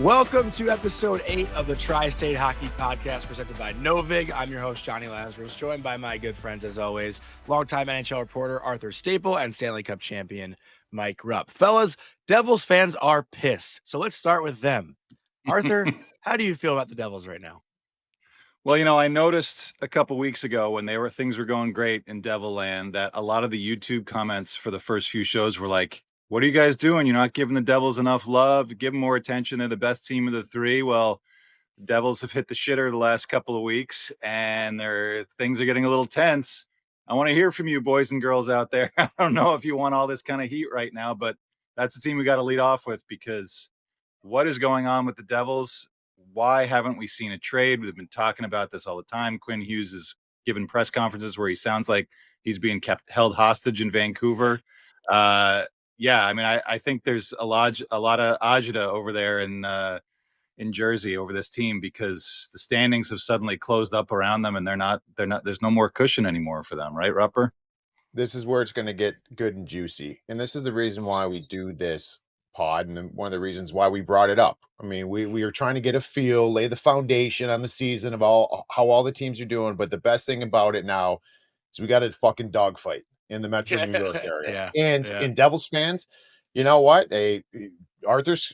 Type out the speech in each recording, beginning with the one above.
Welcome to episode 8 of the Tri-State Hockey Podcast presented by Novig. I'm your host, Johnny Lazarus, joined by my good friends, as always, longtime NHL reporter Arthur Staple and Stanley Cup champion Mike Rupp. Fellas, Devils fans are pissed, so let's start with them. Arthur, how do you feel about the Devils right now? Well, I noticed a couple weeks ago when things were going great in Devil Land that a lot of the YouTube comments for the first few shows were like, "What are you guys doing? You're not giving the Devils enough love. Give them more attention. They're the best team of the three." Well, the Devils have hit the shitter the last couple of weeks, and things are getting a little tense. I want to hear from you, boys and girls out there. I don't know if you want all this kind of heat right now, but that's the team we got to lead off with, because what is going on with the Devils? Why haven't we seen a trade? We've been talking about this all the time. Quinn Hughes is given press conferences where he sounds like he's being held hostage in Vancouver. I think there's a lot of agita over there in Jersey over this team, because the standings have suddenly closed up around them, and there's no more cushion anymore for them, right, Rupper? This is where it's going to get good and juicy. And this is the reason why we do this pod, and one of the reasons why we brought it up. I mean, we are trying to get a feel, lay the foundation on the season of how all the teams are doing. But the best thing about it now is we got a fucking dogfight in the Metro New York area. In Devils fans, you know what? Arthur's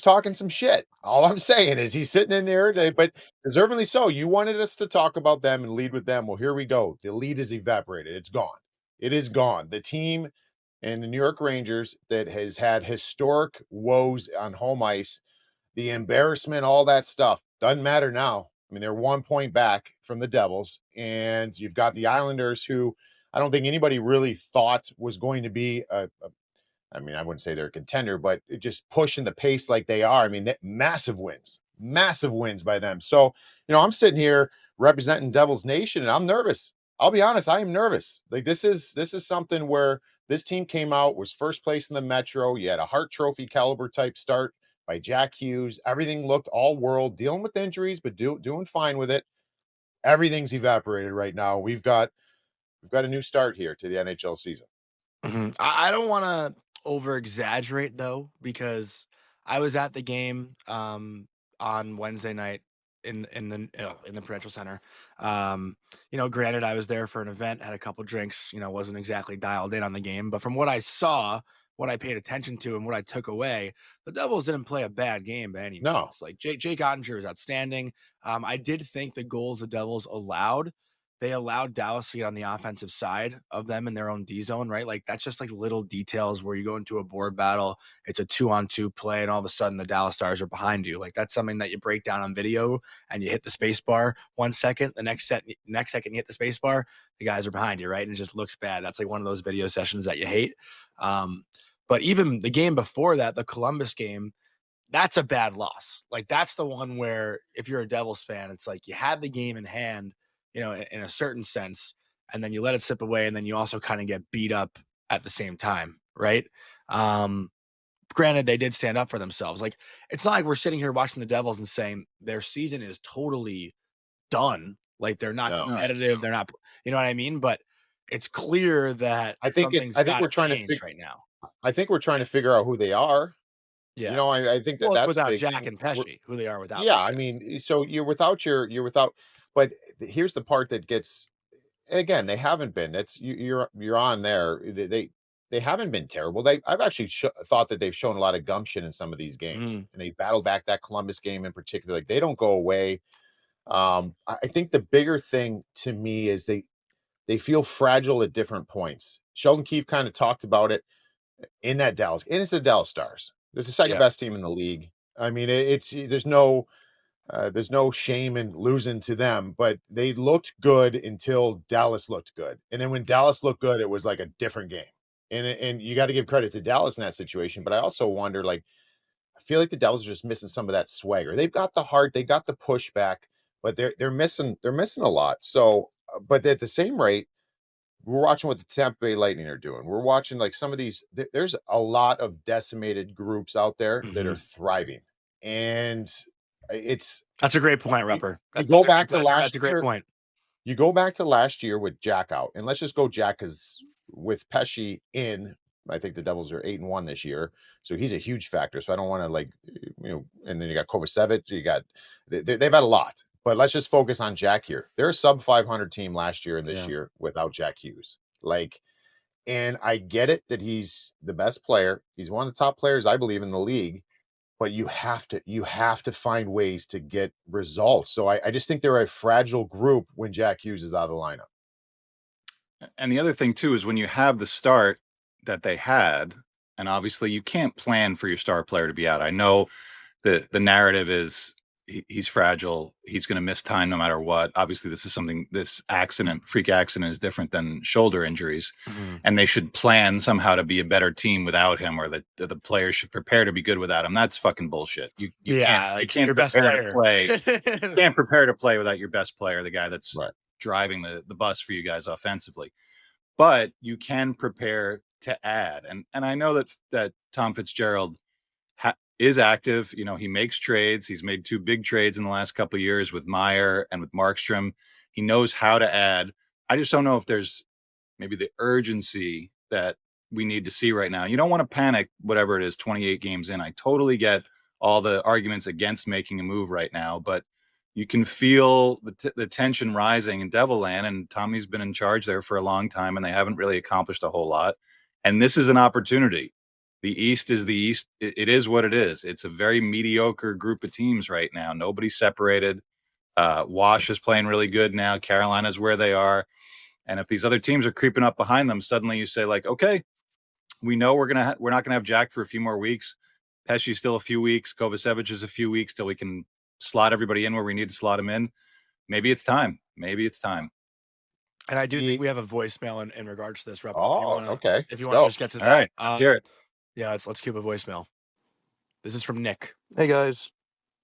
talking some shit. All I'm saying is he's sitting in there, but deservingly so. You wanted us to talk about them and lead with them. Well, here we go. The lead is evaporated. It's gone. It is gone. The team and the New York Rangers that has had historic woes on home ice, the embarrassment, all that stuff, doesn't matter now. I mean, they're 1 point back from the Devils, and you've got the Islanders, who I don't think anybody really thought was going to be I wouldn't say they're a contender, but just pushing the pace like they are. I mean, massive wins by them. So, I'm sitting here representing Devils Nation, and I'm nervous. I'll be honest, I am nervous. Like this is something where this team came out, was first place in the Metro. You had a Hart Trophy caliber type start by Jack Hughes. Everything looked all world, dealing with injuries, but doing fine with it. Everything's evaporated right now. We've got a new start here to the NHL season. Mm-hmm. I don't want to over exaggerate though, because I was at the game on Wednesday night in the Prudential Center. Granted, I was there for an event, had a couple drinks, wasn't exactly dialed in on the game, but from what I saw, what I paid attention to, and what I took away, the Devils didn't play a bad game by any means. No. Like Jake Ottinger was outstanding. I did think the goals the Devils allowed, they allowed Dallas to get on the offensive side of them in their own D zone, right? Like that's just like little details where you go into a board battle, it's a 2-on-2 play, and all of a sudden the Dallas Stars are behind you. Like that's something that you break down on video, and you hit the space bar 1 second, the next second you hit the space bar, the guys are behind you, right? And it just looks bad. That's like one of those video sessions that you hate. But even the game before that, the Columbus game, that's a bad loss. Like that's the one where if you're a Devils fan, it's like you had the game in hand, in a certain sense, and then you let it slip away, and then you also kind of get beat up at the same time, right? Granted, they did stand up for themselves. Like, it's not like we're sitting here watching the Devils and saying their season is totally done. Like, they're not competitive. They're not, you know what I mean? But it's clear that I think we're trying to figure right now. I think we're trying to figure out who they are. Yeah. I think that's without big. Jack and Pesce, who they are without. Yeah, I mean, so you're without, but here's the part that gets, again, they haven't been. You're on there. They haven't been terrible. I've actually thought that they've shown a lot of gumption in some of these games, and they battled back that Columbus game in particular. Like they don't go away. I think the bigger thing to me is they feel fragile at different points. Sheldon Keefe kind of talked about it in that Dallas, and it's the Dallas Stars. It's the second best team in the league. I mean, there's no shame in losing to them, but they looked good until Dallas looked good, and then when Dallas looked good, it was like a different game. And you got to give credit to Dallas in that situation, but I also wonder, like, I feel like the Devils are just missing some of that swagger. They've got the heart, they got the pushback, but they're missing a lot. So, but at the same rate, we're watching what the Tampa Bay Lightning are doing. We're watching like some of these. There's a lot of decimated groups out there that are thriving, and that's a great point, Rupper. That's a great point. You go back to last year with Jack out, and let's just go Jack, because with Pesce in, I think the Devils are 8-1 this year, so he's a huge factor. So I don't want to and then you got Kovacevic, they've had a lot, but let's just focus on Jack here. They're a sub 500 team last year and this Yeah. year without Jack Hughes. And I get it that he's the best player. He's one of the top players, I believe, in the league. But you have to find ways to get results. So I just think they're a fragile group when Jack Hughes is out of the lineup. And the other thing too is when you have the start that they had, and obviously you can't plan for your star player to be out. I know the narrative is he's fragile. He's going to miss time no matter what. Obviously, this freak accident is different than shoulder injuries, and they should plan somehow to be a better team without him, or that the players should prepare to be good without him. That's fucking bullshit. You can't your best prepare to player. play. You can't prepare to play without your best player, the guy that's Right. driving the bus for you guys offensively. But you can prepare to add, and I know that Tom Fitzgerald is active. You know, he makes trades. He's made 2 big trades in the last couple of years with Meyer and with Markstrom. He knows how to add. I just don't know if there's maybe the urgency that we need to see right now. You don't want to panic, whatever it is, 28 games in. I totally get all the arguments against making a move right now, but you can feel the tension rising in Devilland, and Tommy's been in charge there for a long time, and they haven't really accomplished a whole lot. And this is an opportunity. The East is the East. It is what it is. It's a very mediocre group of teams right now. Nobody's separated. Wash is playing really good now. Carolina's where they are. And if these other teams are creeping up behind them, suddenly you say, like, okay, we know we're not gonna have Jack for a few more weeks. Pesce's still a few weeks. Kovacevic is a few weeks till we can slot everybody in where we need to slot them in. Maybe it's time. And I do think we have a voicemail in regards to this, Rep. Okay. If you Let's want to go. just get to All that. right, let's hear it. Yeah, let's keep a voicemail. This is from Nick. Hey guys,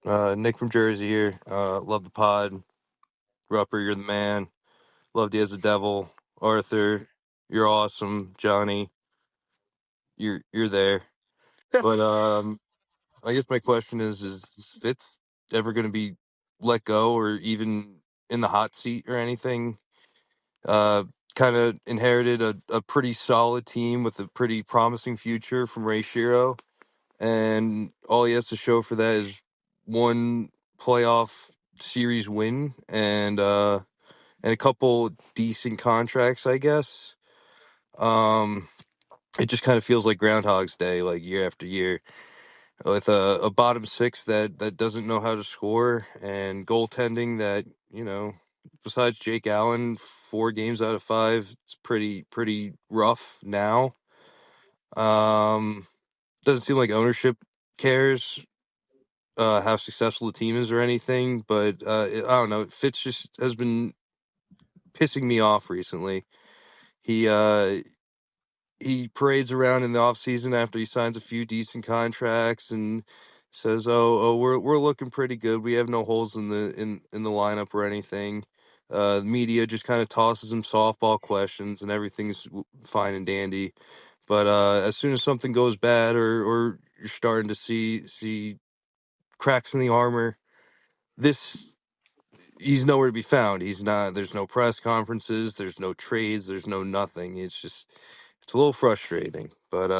Nick from Jersey here. Love the pod. Rupper, you're the man. Loved you as a devil. Arthur, you're awesome. Johnny, you're there. But I guess my question is Fitz ever going to be let go or even in the hot seat or anything? Kind of inherited a pretty solid team with a pretty promising future from Ray Shiro, and all he has to show for that is one playoff series win and a couple decent contracts, I guess. Um, it just kind of feels like Groundhog's Day, like year after year, with a bottom six that doesn't know how to score and goaltending that besides Jake Allen, 4 games out of 5, it's pretty rough now. Doesn't seem like ownership cares how successful the team is or anything, but I don't know. Fitz just has been pissing me off recently. He he parades around in the off season after he signs a few decent contracts and says, "Oh, we're looking pretty good. We have no holes in the lineup or anything." The media just kind of tosses him softball questions and everything's fine and dandy. But as soon as something goes bad or you're starting to see cracks in the armor, this he's nowhere to be found. He's not. There's no press conferences. There's no trades. There's no nothing. It's a little frustrating. But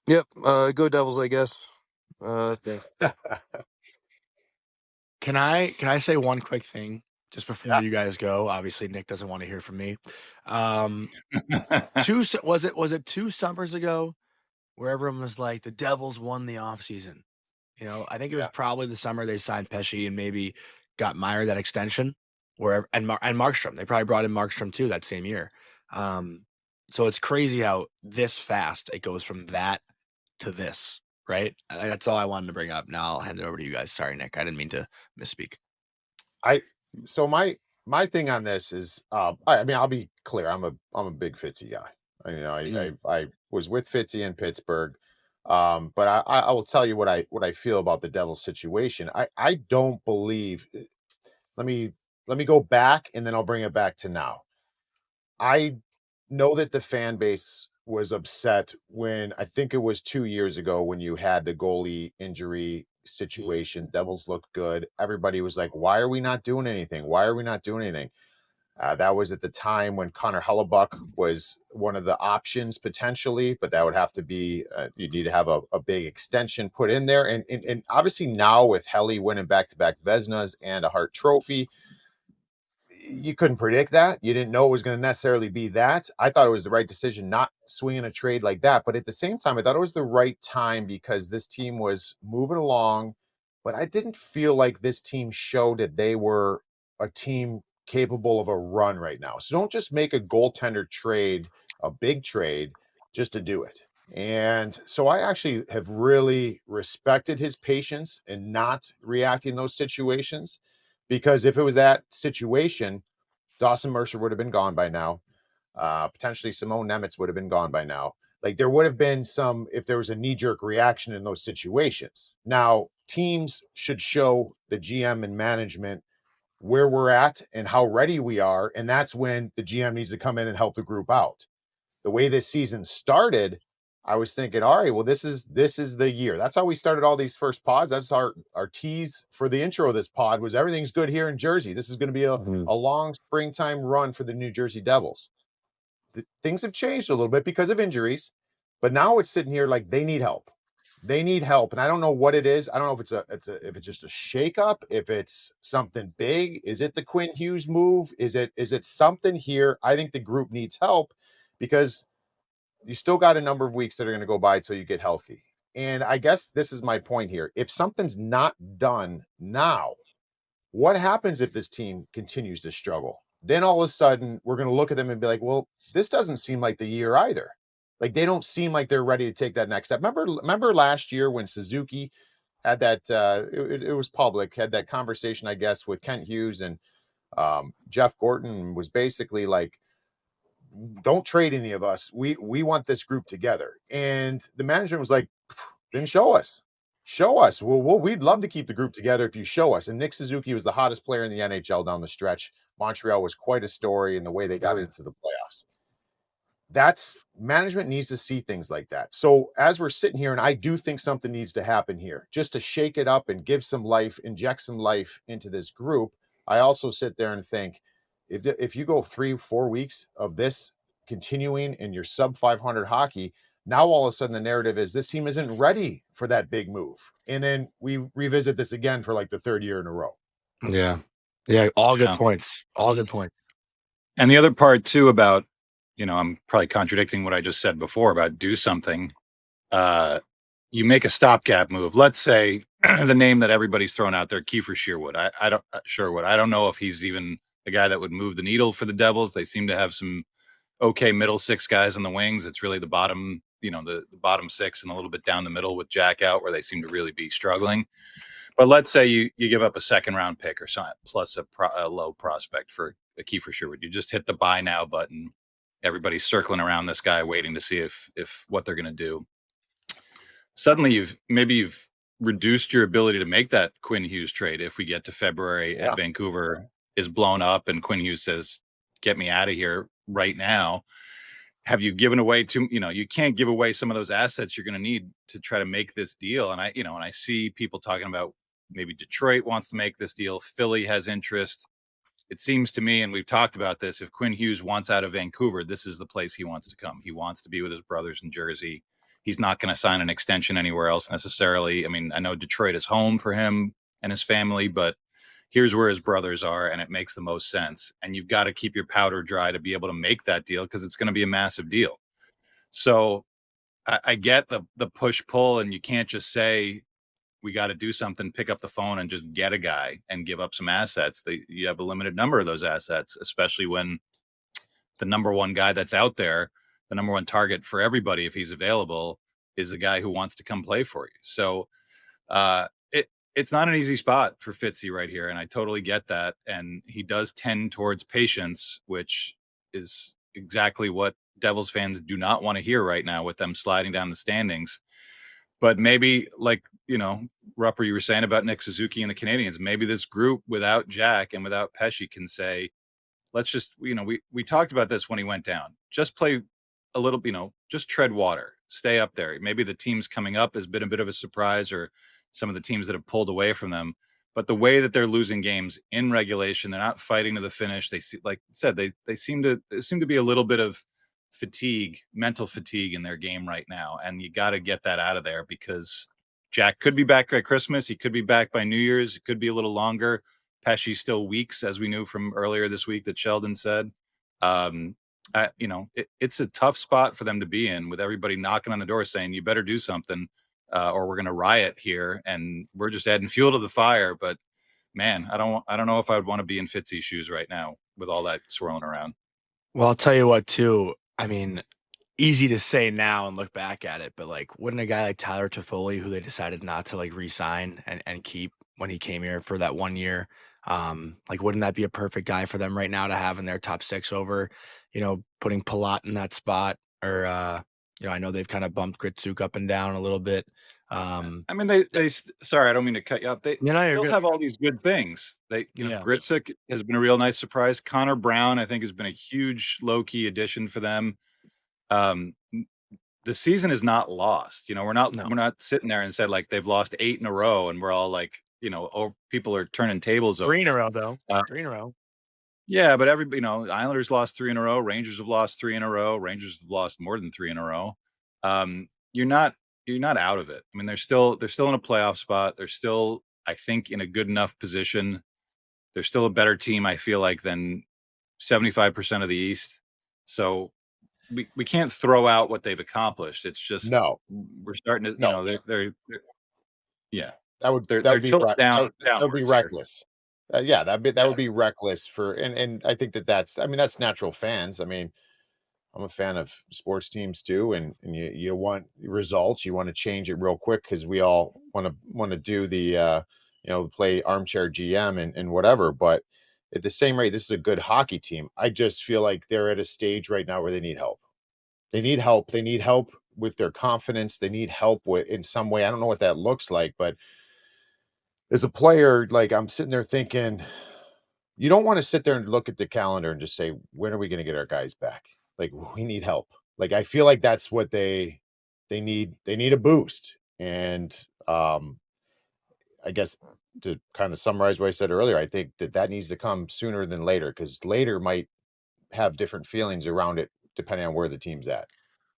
yep. Go Devils, I guess. Thanks. Can I say one quick thing just before Yeah. you guys go? Obviously, Nick doesn't want to hear from me. Was it 2 summers ago where everyone was like, the Devils won the offseason? I think it was Yeah. probably the summer they signed Pesce and maybe got Meyer that extension, and Markstrom. They probably brought in Markstrom too that same year. So it's crazy how this fast it goes from that to this, right? That's all I wanted to bring up. Now I'll hand it over to you guys. Sorry, Nick, I didn't mean to misspeak. So my thing on this is, I mean, I'll be clear. I'm a big Fitzy guy. I was with Fitzy in Pittsburgh, but I will tell you what I feel about the Devils situation. I don't believe. Let me go back, and then I'll bring it back to now. I know that the fan base was upset when I think it was 2 years ago when you had the goalie injury situation. Devils looked good. Everybody was like, "Why are we not doing anything? Why are we not doing anything?" That was at the time when Connor Hellebuck was one of the options potentially, but that would have to be, you need to have a big extension put in there. And obviously now with Helly winning back-to-back Vezinas and a Hart Trophy, you couldn't predict that. You didn't know it was going to necessarily be that. I thought it was the right decision not swinging a trade like that. But at the same time, I thought it was the right time because this team was moving along. But I didn't feel like this team showed that they were a team capable of a run right now. So don't just make a goaltender trade, a big trade, just to do it. And so I actually have really respected his patience and not reacting in those situations, because if it was that situation, Dawson Mercer would have been gone by now. Potentially Simone Nemitz would have been gone by now. Like there would have been some, if there was a knee-jerk reaction in those situations. Now, teams should show the GM and management where we're at and how ready we are. And that's when the GM needs to come in and help the group out. The way this season started, I was thinking, all right, well, this is the year. That's how we started all these first pods. That's our tease for the intro of this pod was everything's good here in Jersey. This is going to be a long springtime run for the New Jersey Devils. Things have changed a little bit because of injuries, but now it's sitting here like they need help. They need help, and I don't know what it is. I don't know if if it's just a shakeup, if it's something big. Is it the Quinn Hughes move? Is it something here? I think the group needs help because you still got a number of weeks that are going to go by till you get healthy. And I guess this is my point here. If something's not done now, what happens if this team continues to struggle? Then all of a sudden, we're going to look at them and be like, well, this doesn't seem like the year either. Like they don't seem like they're ready to take that next step. Remember last year when Suzuki had that, it was public, had that conversation, I guess, with Kent Hughes and Jeff Gorton was basically like, don't trade any of us. We want this group together. And the management was like, then show us. Show us. Well, we'd love to keep the group together if you show us. And Nick Suzuki was the hottest player in the NHL down the stretch. Montreal was quite a story in the way they got into the playoffs. That's management needs to see things like that. So as we're sitting here, and I do think something needs to happen here just to shake it up and give some life, inject some life into this group. I also sit there and think if you go 3-4 weeks of this continuing in your sub 500 hockey, now all of a sudden the narrative is this team isn't ready for that big move. And then we revisit this again for like the third year in a row. Yeah. Yeah. All good points. All good points. And the other part too about, I'm probably contradicting what I just said before about do something. You make a stopgap move. Let's say the name that everybody's thrown out there, Kiefer Sherwood. I don't know if he's even the guy that would move the needle for the Devils. They seem to have some okay middle six guys on the wings. It's really the bottom, the bottom six and a little bit down the middle with Jack out where they seem to really be struggling. But let's say you give up a second round pick or something plus a low prospect for a Kiefer Sherwood. You just hit the buy now button. Everybody's circling around this guy waiting to see if what they're going to do. Suddenly you've reduced your ability to make that Quinn Hughes trade if we get to February and Vancouver is blown up and Quinn Hughes says, get me out of here right now. Have you given away you can't give away some of those assets you're going to need to try to make this deal. And I see people talking about maybe Detroit wants to make this deal. Philly has interest. It seems to me, and we've talked about this, if Quinn Hughes wants out of Vancouver, this is the place he wants to come. He wants to be with his brothers in Jersey. He's not going to sign an extension anywhere else necessarily. I mean, I know Detroit is home for him and his family, but here's where his brothers are, and it makes the most sense. And you've got to keep your powder dry to be able to make that deal because it's going to be a massive deal. So I get the push-pull, and you can't just say, we got to do something, pick up the phone and just get a guy and give up some assets. You have a limited number of those assets, especially when the number one guy that's out there, the number one target for everybody, if he's available, is a guy who wants to come play for you. So it's not an easy spot for Fitzy right here. And I totally get that. And he does tend towards patience, which is exactly what Devils fans do not want to hear right now with them sliding down the standings. But maybe Rupper, you were saying about Nick Suzuki and the Canadians, maybe this group without Jack and without Pesce can say, let's just, we talked about this when he went down. Just play a little, just tread water, stay up there. Maybe the teams coming up has been a bit of a surprise or some of the teams that have pulled away from them. But the way that they're losing games in regulation, they're not fighting to the finish. They see, like I said, they seem to be a little bit of fatigue, mental fatigue in their game right now, and you got to get that out of there because Jack could be back at Christmas. He could be back by New Year's. It could be a little longer. Pesce still weeks, as we knew from earlier this week that Sheldon said. Um, it's a tough spot for them to be in with everybody knocking on the door saying, you better do something or we're going to riot here. And we're just adding fuel to the fire. But man, I don't know if I would want to be in Fitzy's shoes right now with all that swirling around. Well, I'll tell you what, too. I mean, easy to say now and look back at it, but like, wouldn't a guy like Tyler Toffoli, who they decided not to like re-sign and keep when he came here for that 1 year, like, wouldn't that be a perfect guy for them right now to have in their top six over, putting Palat in that spot? Or, I know they've kind of bumped Gritsuk up and down a little bit. I mean, they sorry, I don't mean to cut you off. They You're still good. have all these good things. Yeah. Gritsuk has been a real nice surprise. Connor Brown, I think, has been a huge low key addition for them. The season is not lost. We're not sitting there and said like they've lost 8 in a row, and we're all like, people are turning tables over. 3 in a row, though. 3 in a row. Yeah, but Islanders lost 3 in a row. Rangers have lost 3 in a row. Rangers have lost more than 3 in a row. You're not out of it. I mean, they're still in a playoff spot. They're still, I think, in a good enough position. They're still a better team, I feel like, than 75% of the East. So we can't throw out what they've accomplished. It's just we're starting to they're yeah. That would They're be tilted down. that would be reckless. That would be reckless for, and I think that's natural fans. I mean, I'm a fan of sports teams too, and you want results. You want to change it real quick because we all want to do the play armchair GM and whatever. But at the same rate, this is a good hockey team. I just feel like they're at a stage right now where they need help. They need help. They need help with their confidence. They need help with in some way. I don't know what that looks like, but as a player, like I'm sitting there thinking, you don't want to sit there and look at the calendar and just say, when are we going to get our guys back? Like, we need help. Like, I feel like that's what they need. They need a boost. And I guess to kind of summarize what I said earlier, I think that needs to come sooner than later, because later might have different feelings around it depending on where the team's at.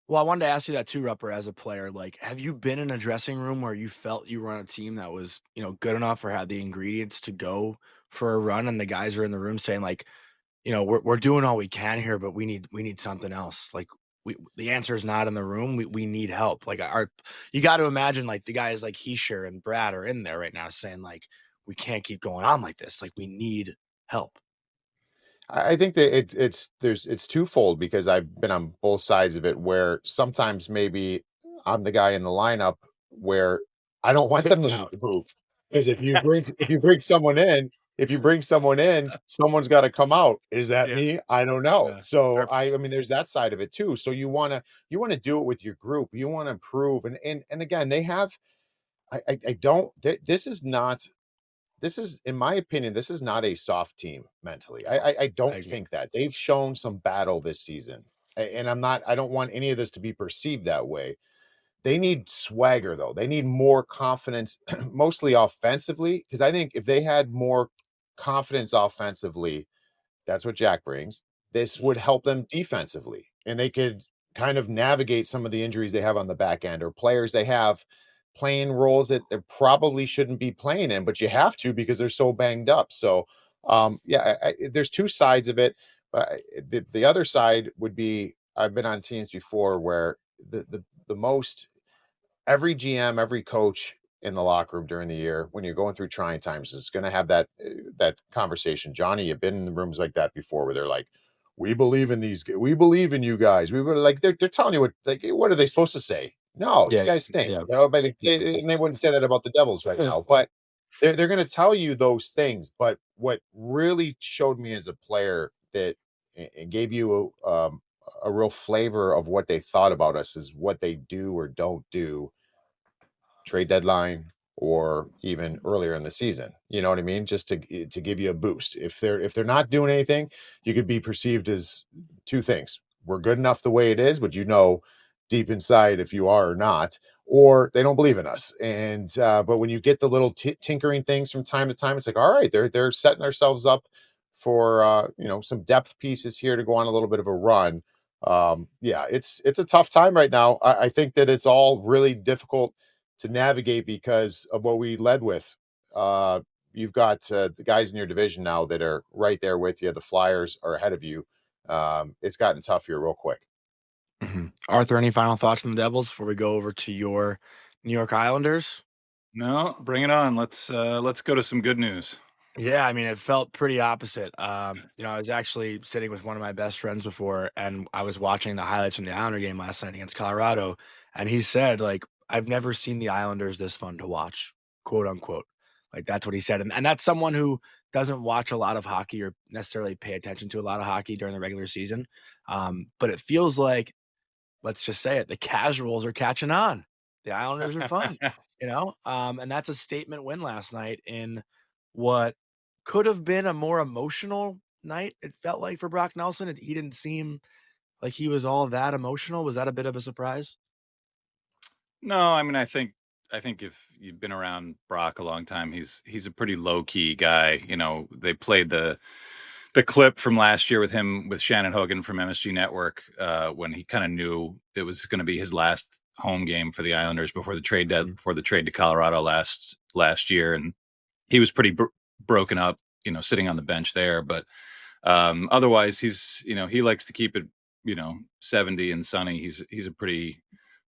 Well, I wanted to ask you that too, Rupper, as a player. Like, have you been in a dressing room where you felt you were on a team that was, good enough or had the ingredients to go for a run, and the guys are in the room saying, like, we're doing all we can here, but we need something else. Like, the answer is not in the room. We need help. Like, you got to imagine, like, the guys like Heischer and Brad are in there right now saying, like, we can't keep going on like this. Like, we need help. I think that it's twofold, because I've been on both sides of it, where sometimes maybe I'm the guy in the lineup where I don't want them to move, because if you bring someone in, someone's got to come out. Is that me? I don't know. Yeah. So I mean, there's that side of it too. So you want to do it with your group. You want to improve, and again, they have. I don't. This is not. This is, in my opinion, this is not a soft team mentally. I don't think that they've shown some battle this season, and I don't want any of this to be perceived that way. They need swagger, though. They need more confidence, mostly offensively, because I think if they had more confidence offensively, that's what Jack brings. This would help them defensively, and they could kind of navigate some of the injuries they have on the back end, or players they have playing roles that they probably shouldn't be playing in, but you have to because they're so banged up. So, there's two sides of it. But the other side would be, I've been on teams before where the most, every GM, every coach in the locker room during the year, when you're going through trying times, is going to have that conversation. Johnny, you've been in rooms like that before, where they're like, we believe in we believe in you guys. We were like, they're telling you what are they supposed to say? No, you guys stink. But and they wouldn't say that about the Devils right now. But they're going to tell you those things. But what really showed me as a player that it gave you a real flavor of what they thought about us is what they do or don't do trade deadline, or even earlier in the season. You know what I mean? Just to give you a boost. If they're not doing anything, you could be perceived as two things. We're good enough the way it is, but deep inside if you are or not, or they don't believe in us. And but when you get the little tinkering things from time to time, it's like, all right, they're setting ourselves up for some depth pieces here to go on a little bit of a run. Yeah, it's a tough time right now. I think that it's all really difficult to navigate because of what we led with. Uh, you've got the guys in your division now that are right there with you. The Flyers are ahead of you. It's gotten tough here real quick. Arthur, any final thoughts on the Devils before we go over to your New York Islanders? No, bring it on. Let's go to some good news. Yeah, I mean, it felt pretty opposite. I was actually sitting with one of my best friends before, and I was watching the highlights from the Islander game last night against Colorado, and he said, like, "I've never seen the Islanders this fun to watch," quote unquote. Like that's what he said, and that's someone who doesn't watch a lot of hockey or necessarily pay attention to a lot of hockey during the regular season. But it feels like, let's just say it, the casuals are catching on. The Islanders are fun, and that's a statement win last night in what could have been a more emotional night. It felt like for Brock Nelson, he didn't seem like he was all that emotional. Was that a bit of a surprise? No, I mean, I think if you've been around Brock a long time, he's a pretty low key guy. They played the clip from last year with him with Shannon Hogan from MSG Network when he kind of knew it was going to be his last home game for the Islanders before the trade to Colorado last year, and he was pretty broken up, sitting on the bench there. But otherwise, he likes to keep it, 70 and sunny. He's a pretty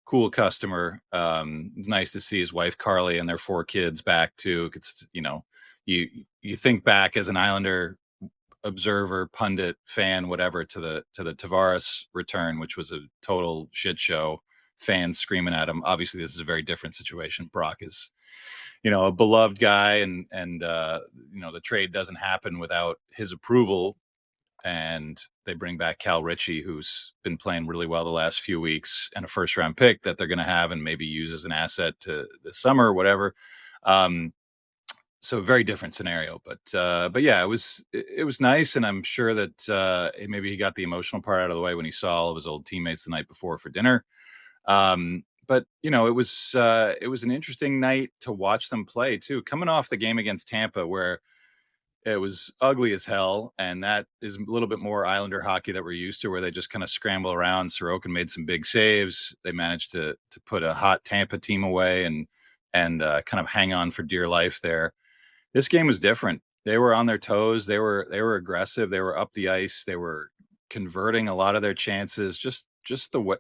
cool customer. It's nice to see his wife Carly and their 4 kids back too. It's you think back as an Islander observer, pundit, fan, whatever, to the Tavares return, which was a total shit show. Fans screaming at him. Obviously, this is a very different situation. Brock is, a beloved guy, and the trade doesn't happen without his approval. And they bring back Cal Ritchie, who's been playing really well the last few weeks, and a first round pick that they're going to have and maybe use as an asset to this summer or whatever. So very different scenario, but yeah, it was nice, and I'm sure that maybe he got the emotional part out of the way when he saw all of his old teammates the night before for dinner. But it was an interesting night to watch them play too, coming off the game against Tampa where it was ugly as hell, and that is a little bit more Islander hockey that we're used to, where they just kind of scramble around. Sorokin made some big saves. They managed to put a hot Tampa team away and kind of hang on for dear life there. This game was different. They were on their toes. They were aggressive. They were up the ice. They were converting a lot of their chances. Just the way,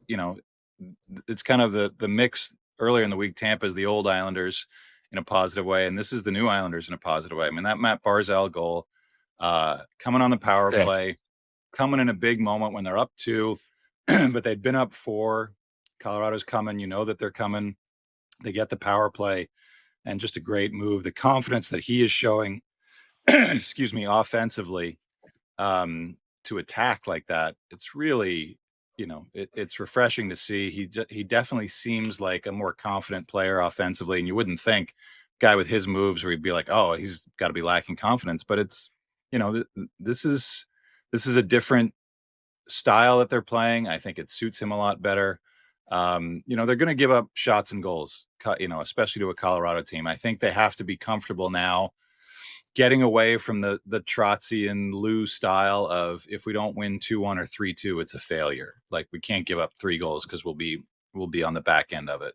it's kind of the mix. Earlier in the week, Tampa is the old Islanders in a positive way, and this is the new Islanders in a positive way. I mean, that Matt Barzal goal, coming on the power Yeah. play, coming in a big moment when they're up 2, but they'd been up 4. Colorado's coming. You know that they're coming. They get the power play, and just a great move. The confidence that he is showing, excuse me, offensively, to attack like that, it's really, it's refreshing to see. He definitely seems like a more confident player offensively, and you wouldn't think guy with his moves where he'd be like, oh, he's got to be lacking confidence, but it's, this is a different style that they're playing. I think it suits him a lot better. They're going to give up shots and goals, especially to a Colorado team. I think they have to be comfortable now getting away from the Trotzy and Lou style of, if we don't win 2-1 or 3-2, it's a failure. Like, we can't give up 3 goals because we'll be on the back end of it.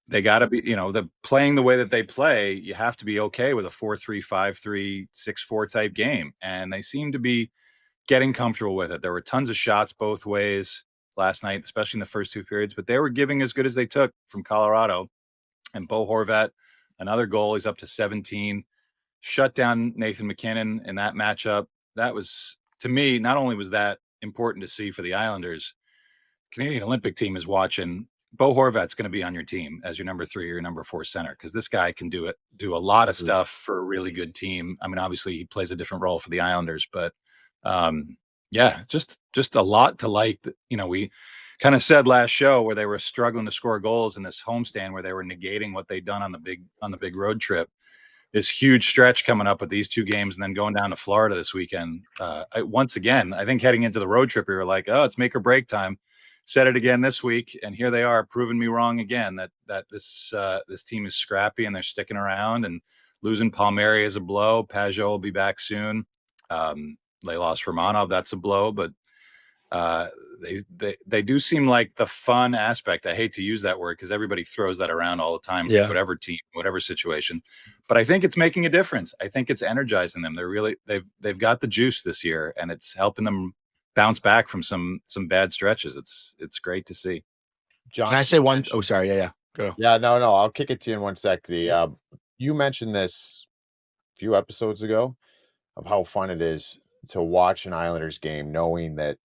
They got to be, the playing the way that they play. You have to be okay with a 4-3, 5-3, 6-4 type game, and they seem to be getting comfortable with it. There were tons of shots both ways last night, especially in the first 2 periods, but they were giving as good as they took from Colorado. And Bo Horvat, another goal, he's up to 17. Shut down Nathan McKinnon in that matchup. That was, to me, not only was that important to see for the Islanders, Canadian Olympic team is watching. Bo Horvat's going to be on your team as your number 3 or your number 4 center, because this guy can do a lot of stuff for a really good team. I mean, obviously he plays a different role for the Islanders, but just a lot to like. We kind of said last show where they were struggling to score goals in this homestand, where they were negating what they'd done on the big road trip. This huge stretch coming up with these 2 games and then going down to Florida this weekend. Once again, I think heading into the road trip, we were like, oh, it's make or break time. said it again this week, and here they are proving me wrong again. That this team is scrappy and they're sticking around. And losing Palmieri is a blow. Pajot will be back soon. They lost Romanov. That's a blow, but they do seem like the fun aspect. I hate to use that word because everybody throws that around all the time for whatever team, whatever situation. But I think it's making a difference. I think it's energizing them. They've got the juice this year, and it's helping them bounce back from some bad stretches. It's great to see. John, Can I say one? Oh, sorry. Yeah. Go. Yeah, no, I'll kick it to you in one sec. You mentioned this a few episodes ago of how fun it is to watch an Islanders game, knowing that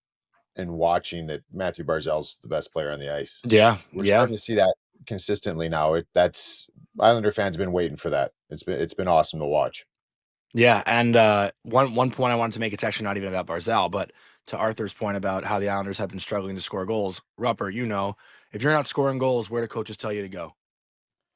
and watching that Matthew Barzal's the best player on the ice. Yeah. We're starting to see that consistently now. That's Islander fans been waiting for that. It's been awesome to watch. Yeah, and one point I wanted to make, it's actually not even about Barzal, but to Arthur's point about how the Islanders have been struggling to score goals. Rupper, if you're not scoring goals, where do coaches tell you to go?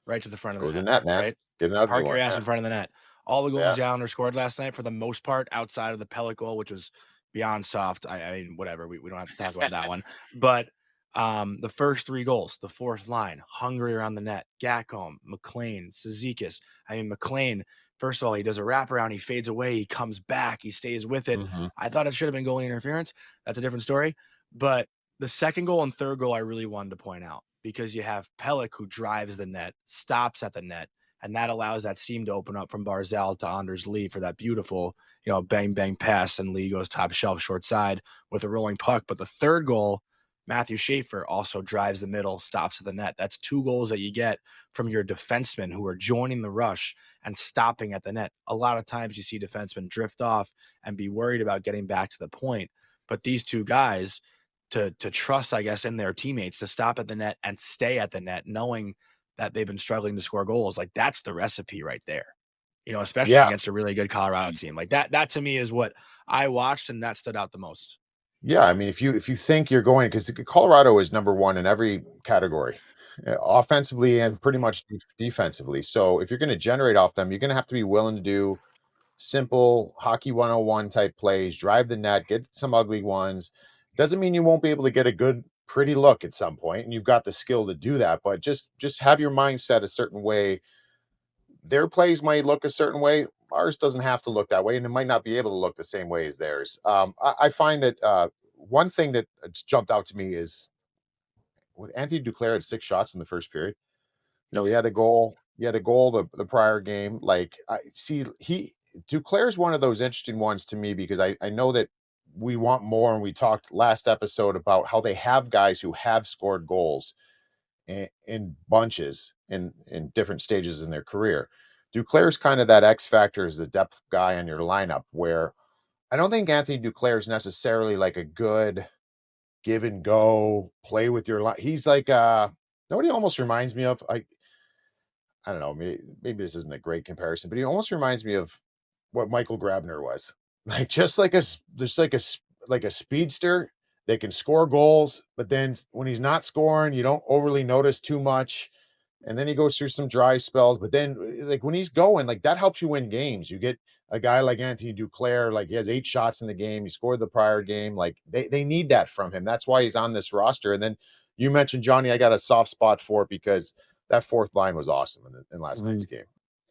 Right to the front of Go the to the net, net, man. right? Get an ugly Park your one. ass Yeah. in front of the net. All the goals the Islanders scored last night, for the most part, outside of the Pellet goal, which was beyond soft. I mean, whatever. We don't have to talk about that one. But the first three goals, the fourth line, hungry around the net, Gacom, McLean, Cizikas. I mean, McLean, first of all, he does a wraparound, he fades away, he comes back, he stays with it. I thought it should have been goalie interference. That's a different story. But the second goal and third goal I really wanted to point out, because you have Pelech who drives the net, stops at the net, and that allows that seam to open up from Barzal to Anders Lee for that beautiful, bang, bang pass, and Lee goes top shelf short side with a rolling puck. But the third goal, Matthew Schaefer also drives the middle, stops at the net. That's two goals that you get from your defensemen who are joining the rush and stopping at the net. A lot of times you see defensemen drift off and be worried about getting back to the point. But these two guys, to trust, I guess, in their teammates to stop at the net and stay at the net, knowing that they've been struggling to score goals, like that's the recipe right there. Especially against a really good Colorado team. Like that to me is what I watched, and that stood out the most. Yeah, I mean, if you think you're going, because Colorado is number one in every category, offensively and pretty much defensively. So if you're going to generate off them, you're going to have to be willing to do simple hockey 101 type plays, drive the net, get some ugly ones. Doesn't mean you won't be able to get a good, pretty look at some point, and you've got the skill to do that. But just have your mindset a certain way. Their plays might look a certain way. Ours doesn't have to look that way, and it might not be able to look the same way as theirs. I find that one thing that jumped out to me is what Anthony Duclair had 6 shots in the first period. He had a goal. He had a goal the prior game. Like I see, Duclair is one of those interesting ones to me because I know that we want more, and we talked last episode about how they have guys who have scored goals in bunches in different stages in their career. Duclair's kind of that X factor as the depth guy on your lineup, where I don't think Anthony Duclair is necessarily like a good give and go play with your line. He's like nobody almost reminds me of I don't know, maybe this isn't a great comparison, but he almost reminds me of what Michael Grabner was. Like just like a speedster. They can score goals, but then when he's not scoring, you don't overly notice too much. And then he goes through some dry spells, but then like when he's going, like that helps you win games. You get a guy like Anthony Duclair, like he has 8 shots in the game. He scored the prior game. Like they need that from him. That's why he's on this roster. And then you mentioned Johnny, I got a soft spot for it because that fourth line was awesome in last night's game.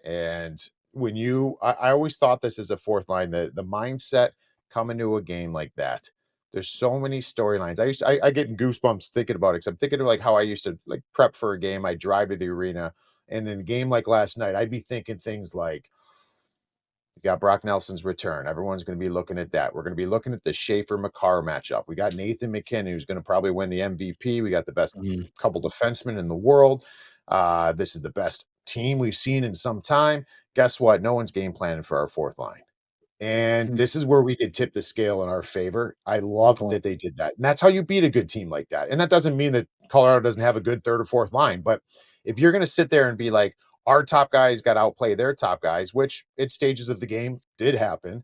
And when I always thought this as a fourth line, the mindset coming to a game like that. There's so many storylines. I get goosebumps thinking about it because I'm thinking of like how I used to like prep for a game. I drive to the arena, and in a game like last night, I'd be thinking things like, "You got Brock Nelson's return. Everyone's going to be looking at that. We're going to be looking at the Schaefer-Makar matchup. We got Nathan McKinnon, who's going to probably win the MVP. We got the best couple defensemen in the world. This is the best team we've seen in some time. Guess what? No one's game planning for our fourth line." And this is where we could tip the scale in our favor. I love that they did that. And that's how you beat a good team like that. And that doesn't mean that Colorado doesn't have a good third or fourth line. But if you're going to sit there and be like, our top guys got to outplay their top guys, which at stages of the game did happen,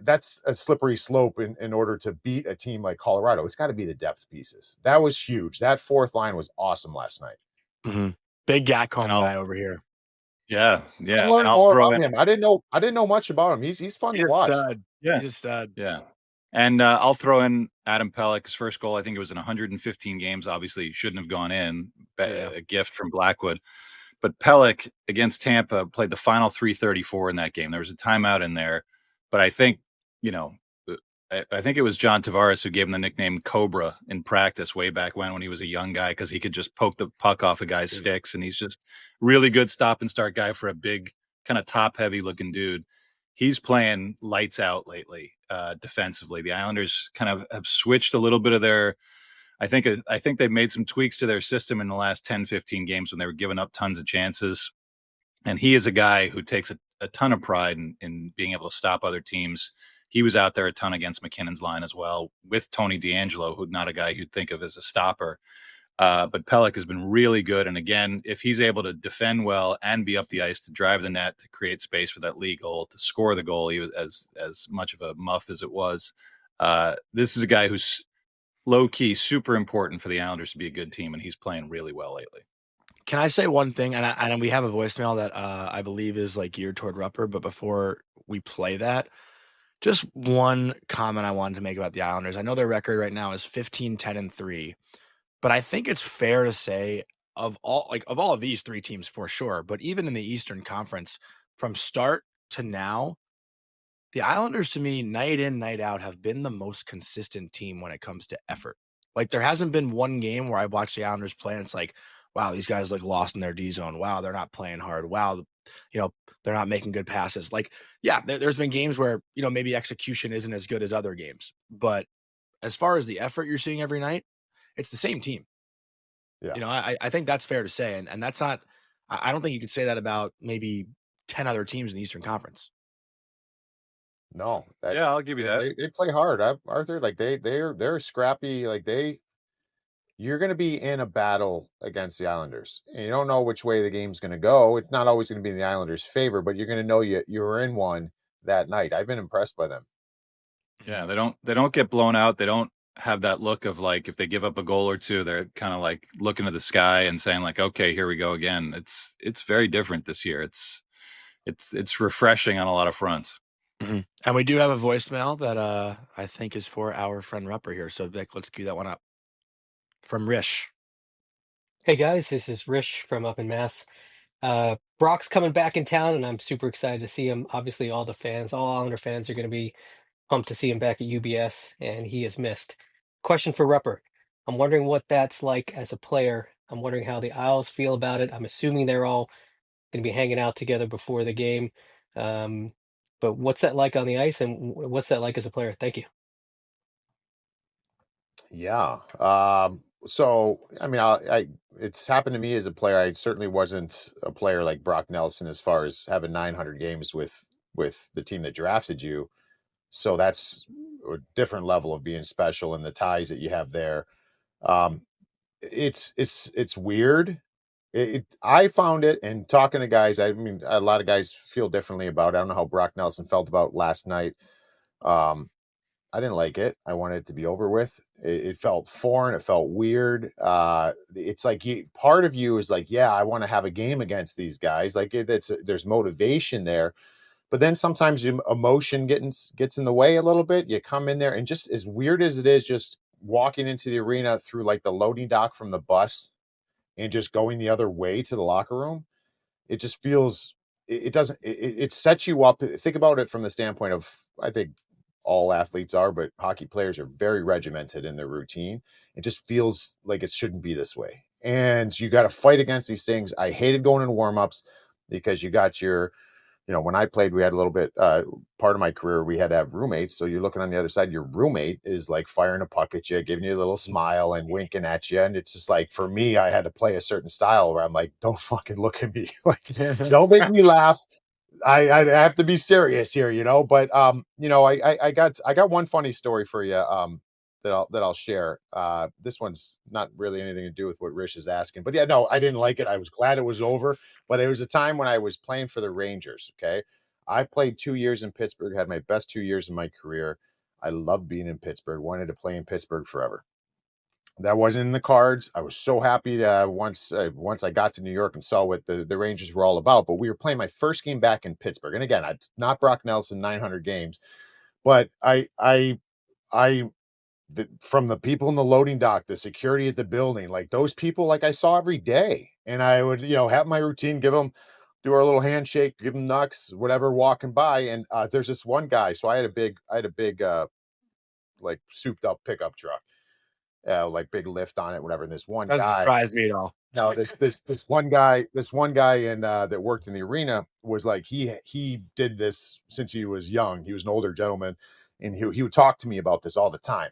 that's a slippery slope in order to beat a team like Colorado. It's got to be the depth pieces. That was huge. That fourth line was awesome last night. Big Gacom guy over here. Yeah. I learned more about him. I didn't know much about him. He's fun to watch. He's a stud. Yeah. And I'll throw in Adam Pellick's first goal. I think it was in 115 games. Obviously, shouldn't have gone in. A gift from Blackwood. But Pellick against Tampa played the final 334 in that game. There was a timeout in there. But I think, I think it was John Tavares who gave him the nickname Cobra in practice way back when he was a young guy, because he could just poke the puck off a guy's sticks. And he's just really good stop and start guy for a big, kind of top heavy looking dude. He's playing lights out lately defensively. The Islanders kind of have switched a little bit of their I think they've made some tweaks to their system in the last 10, 15 games when they were giving up tons of chances. And he is a guy who takes a ton of pride in being able to stop other teams. He was out there a ton against McKinnon's line as well, with Tony DeAngelo, who's not a guy you'd think of as a stopper. But Pellick has been really good. And again, if he's able to defend well and be up the ice to drive the net, to create space for that lead goal, to score the goal, as much of a muff as it was, this is a guy who's low key super important for the Islanders to be a good team, and he's playing really well lately. Can I say one thing? And we have a voicemail that I believe is like geared toward Rupper, but before we play that, just one comment I wanted to make about the Islanders. I know their record right now is 15-10-3, but I think it's fair to say of all of these three teams for sure, but even in the Eastern Conference, from start to now, the Islanders, to me, night in, night out, have been the most consistent team when it comes to effort. Like, there hasn't been one game where I've watched the Islanders play and it's like, wow, these guys look lost in their D zone. Wow, they're not playing hard. Wow, they're not making good passes. Like, yeah, there's been games where, maybe execution isn't as good as other games. But as far as the effort you're seeing every night, it's the same team. Yeah. I think that's fair to say. And that's not, I don't think you could say that about maybe 10 other teams in the Eastern Conference. No. Yeah, I'll give you that. They play hard, Arthur. Like they're scrappy. Like you're going to be in a battle against the Islanders, and you don't know which way the game's going to go. It's not always going to be in the Islanders' favor, but you're going to know you're in one that night. I've been impressed by them. Yeah, they don't get blown out. They don't have that look of like, if they give up a goal or two, they're kind of like looking to the sky and saying like, okay, here we go again. It's very different this year. It's refreshing on a lot of fronts. Mm-hmm. And we do have a voicemail that I think is for our friend Rupper here. So Vic, let's cue that one up. From Rish. Hey guys, this is Rish from up in Mass. Brock's coming back in town, and I'm super excited to see him. Obviously, all Islander fans are going to be pumped to see him back at UBS, and he is missed. Question for Rupper. I'm wondering what that's like as a player. I'm wondering how the Isles feel about it. I'm assuming they're all going to be hanging out together before the game. Um, but what's that like on the ice, and what's that like as a player? Thank you. Yeah. So I mean, it's happened to me as a player. I certainly wasn't a player like Brock Nelson as far as having 900 games with the team that drafted you. So that's a different level of being special and the ties that you have there. Um, it's weird. I found it, and talking to guys, I mean, a lot of guys feel differently about it. I don't know how Brock Nelson felt about last night. Um, I didn't like it. I wanted it to be over with. It felt foreign. It felt weird. It's like part of you is like, yeah, I want to have a game against these guys. Like there's motivation there, but then sometimes your emotion gets in the way a little bit. You come in there, and just as weird as it is, just walking into the arena through like the loading dock from the bus and just going the other way to the locker room, it just feels it doesn't it sets you up. Think about it from the standpoint of, I think all athletes are, but hockey players are very regimented in their routine. It just feels like it shouldn't be this way. And you got to fight against these things. I hated going in warm-ups because you got when I played, we had a little bit, part of my career, we had to have roommates. So you're looking on the other side, your roommate is like firing a puck at you, giving you a little smile and winking at you. And it's just like, for me, I had to play a certain style where I'm like, don't fucking look at me. Like, don't make me laugh. I have to be serious here, but I got one funny story for you that I'll share. This one's not really anything to do with what Rish is asking, but yeah, no, I didn't like it. I was glad it was over, but it was a time when I was playing for the Rangers. Okay. I played 2 years in Pittsburgh, had my best 2 years in my career. I loved being in Pittsburgh, wanted to play in Pittsburgh forever. That wasn't in the cards. I was so happy to, once I got to New York and saw what the Rangers were all about. But we were playing my first game back in Pittsburgh, and again, I not Brock Nelson 900 games, but from the people in the loading dock, the security at the building, like those people, like I saw every day, and I would, have my routine, do our little handshake, give them knucks, whatever, walking by. And there's this one guy. So I had a big, like souped up pickup truck, like big lift on it, whatever. And this one Doesn't guy, surprise me at all. no, this one guy and that worked in the arena was like he did this since he was young. He was an older gentleman, and he would talk to me about this all the time.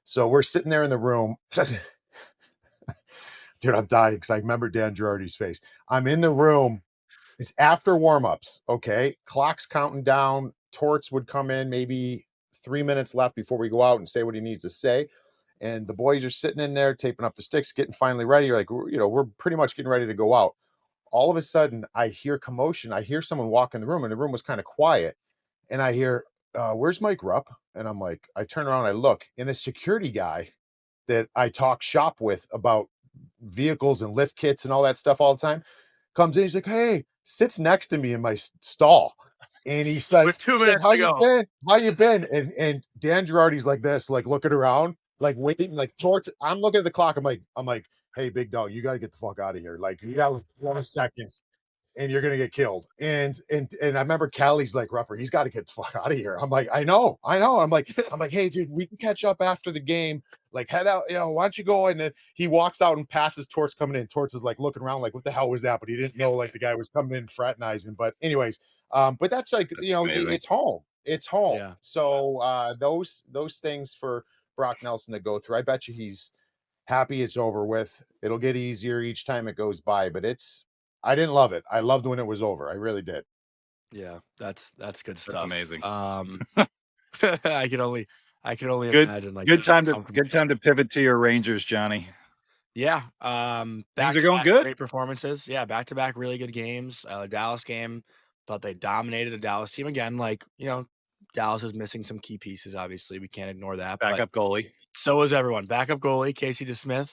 So we're sitting there in the room. Dude, I'm dying because I remember Dan Girardi's face. I'm in the room. It's after warmups. Okay, clock's counting down. Torts would come in, maybe 3 minutes left before we go out and say what he needs to say. And the boys are sitting in there taping up the sticks, getting finally ready. You're like, we're pretty much getting ready to go out. All of a sudden, I hear commotion. I hear someone walk in the room, and the room was kind of quiet. And I hear, "Where's Mike Rupp?" And I'm like, I turn around, I look, and the security guy that I talk shop with about vehicles and lift kits and all that stuff all the time comes in. He's like, "Hey," sits next to me in my stall. And With 2 he's like, minutes "How to you go. been? How you been?" And Dan Girardi's like this, like looking around, like waiting, like towards. I'm looking at the clock. I'm like, "Hey, big dog, you got to get the fuck out of here. Like, you got like 20 seconds and you're gonna get killed." And I remember Callie's like, "Rupper, he's got to get the fuck out of here." I'm like, I know. I'm like, "Hey, dude, we can catch up after the game. Like, head out, why don't you go?" And then he walks out and passes Torts coming in. Torts is like looking around, like, what the hell was that? But he didn't know like the guy was coming in fraternizing. But anyways, but that's like, Amazing. it's home. It's home. Yeah. So those things for Brock Nelson to go through, I bet you he's happy it's over with. It'll get easier each time it goes by, but I didn't love it. I loved when it was over. I really did. Yeah, that's good That's stuff. amazing. I can only Good imagine like good the time to comfortable good time to pivot to your Rangers, Johnny. Yeah, Things back are to going back good. great performances. Yeah, back to back really good games. Dallas game, thought they dominated a Dallas team again. Like, Dallas is missing some key pieces. Obviously, we can't ignore that. But Backup goalie. so is everyone. Backup goalie Casey DeSmith.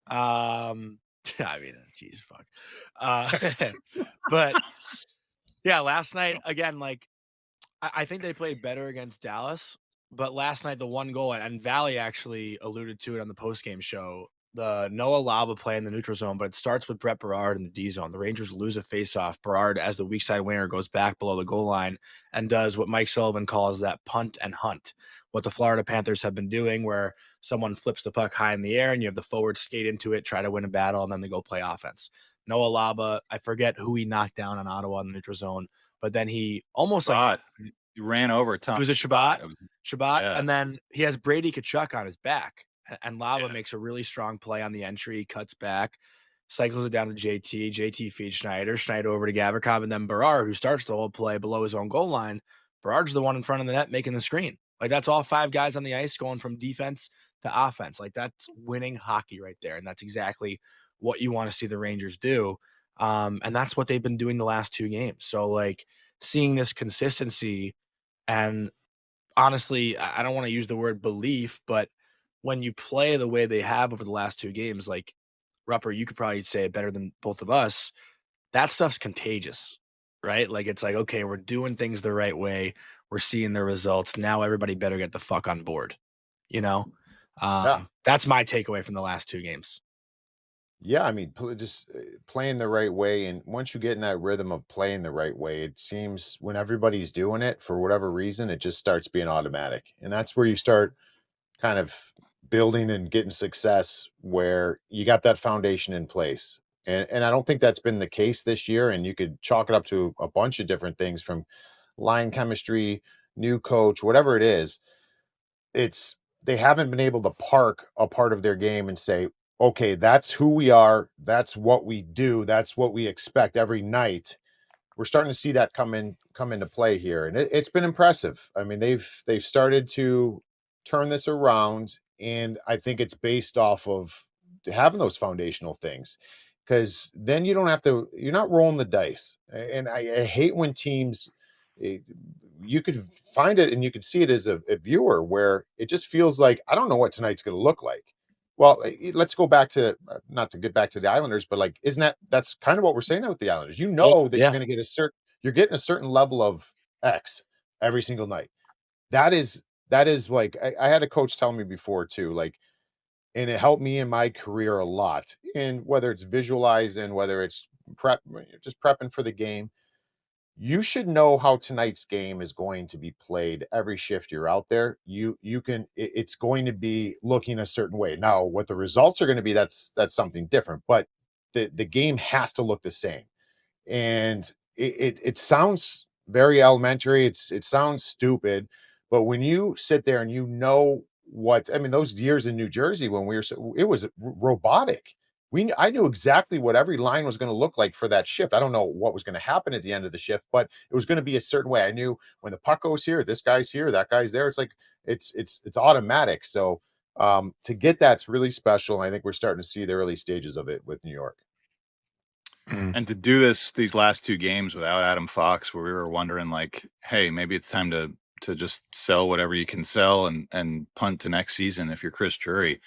I mean, geez, fuck. Uh, but yeah, last night again, like I think they played better against Dallas, but last night the one goal, and Valley actually alluded to it on the postgame show. The Noah Laba play in the neutral zone, but it starts with Brett Berard in the D zone. The Rangers lose a faceoff. Berard, as the weak side winger, goes back below the goal line and does what Mike Sullivan calls that punt and hunt. What the Florida Panthers have been doing, where someone flips the puck high in the air and you have the forward skate into it, try to win a battle, and then they go play offense. Noah Laba, I forget who he knocked down on Ottawa in the neutral zone, but then he almost like But you ran over it Tom. was a Shabbat, It was- and Yeah. then he has Brady Tkachuk on his back, and Lava Yeah. makes a really strong play on the entry, cuts back, cycles it down to JT. JT feeds Schneider. Schneider over to Gavrikov, and then Berard, who starts the whole play below his own goal line. Berard's the one in front of the net making the screen. Like, that's all 5 guys on the ice going from defense to offense. Like, that's winning hockey right there, and that's exactly what you want to see the Rangers do. And that's what they've been doing the last 2 games. So, like, seeing this consistency and honestly, I don't want to use the word belief, but when you play the way they have over the last 2 games, like Rupper, you could probably say it better than both of us. That stuff's contagious, right? Like, it's like, okay, we're doing things the right way. We're seeing the results. Now everybody better get the fuck on board. You know, Yeah. that's my takeaway from the last 2 games. Yeah, I mean, just playing the right way, and once you get in that rhythm of playing the right way, it seems when everybody's doing it for whatever reason, it just starts being automatic, and that's where you start kind of building and getting success, where you got that foundation in place. And I don't think that's been the case this year. And you could chalk it up to a bunch of different things, from line chemistry, new coach, whatever it is. It's They haven't been able to park a part of their game and say, okay, that's who we are, that's what we do, that's what we expect every night. We're starting to see that come into play here, and it's been impressive. I mean, they've started to turn this around, and I think it's based off of having those foundational things, because then you don't have to, you're not rolling the dice. And I hate when teams, eh, you could find it and you could see it as a viewer, where it just feels like, I don't know what tonight's going to look like. Well, let's go back to, not to get back to the Islanders, but like, isn't that's kind of what we're saying with the Islanders? You Well, know that you're yeah. going to get you're getting a certain level of X every single night. That is that is like I had a coach tell me before too, like, and it helped me in my career a lot. And whether it's visualizing, whether it's just prepping for the game, you should know how tonight's game is going to be played every shift you're out there. You can it's going to be looking a certain way. Now, what the results are going to be, that's something different, but the game has to look the same. And it sounds very elementary. It sounds stupid, but when you sit there and you know what I mean, those years in New Jersey when we were it was robotic. I knew exactly what every line was going to look like for that shift. I don't know what was going to happen at the end of the shift, but it was going to be a certain way. I knew when the puck goes here, this guy's here, that guy's there. It's like it's automatic. So to get that's really special. And I think we're starting to see the early stages of it with New York. And to do these last two games without Adam Fox, where we were wondering like, hey, maybe it's time to just sell whatever you can sell and punt to next season if you're Chris Drury.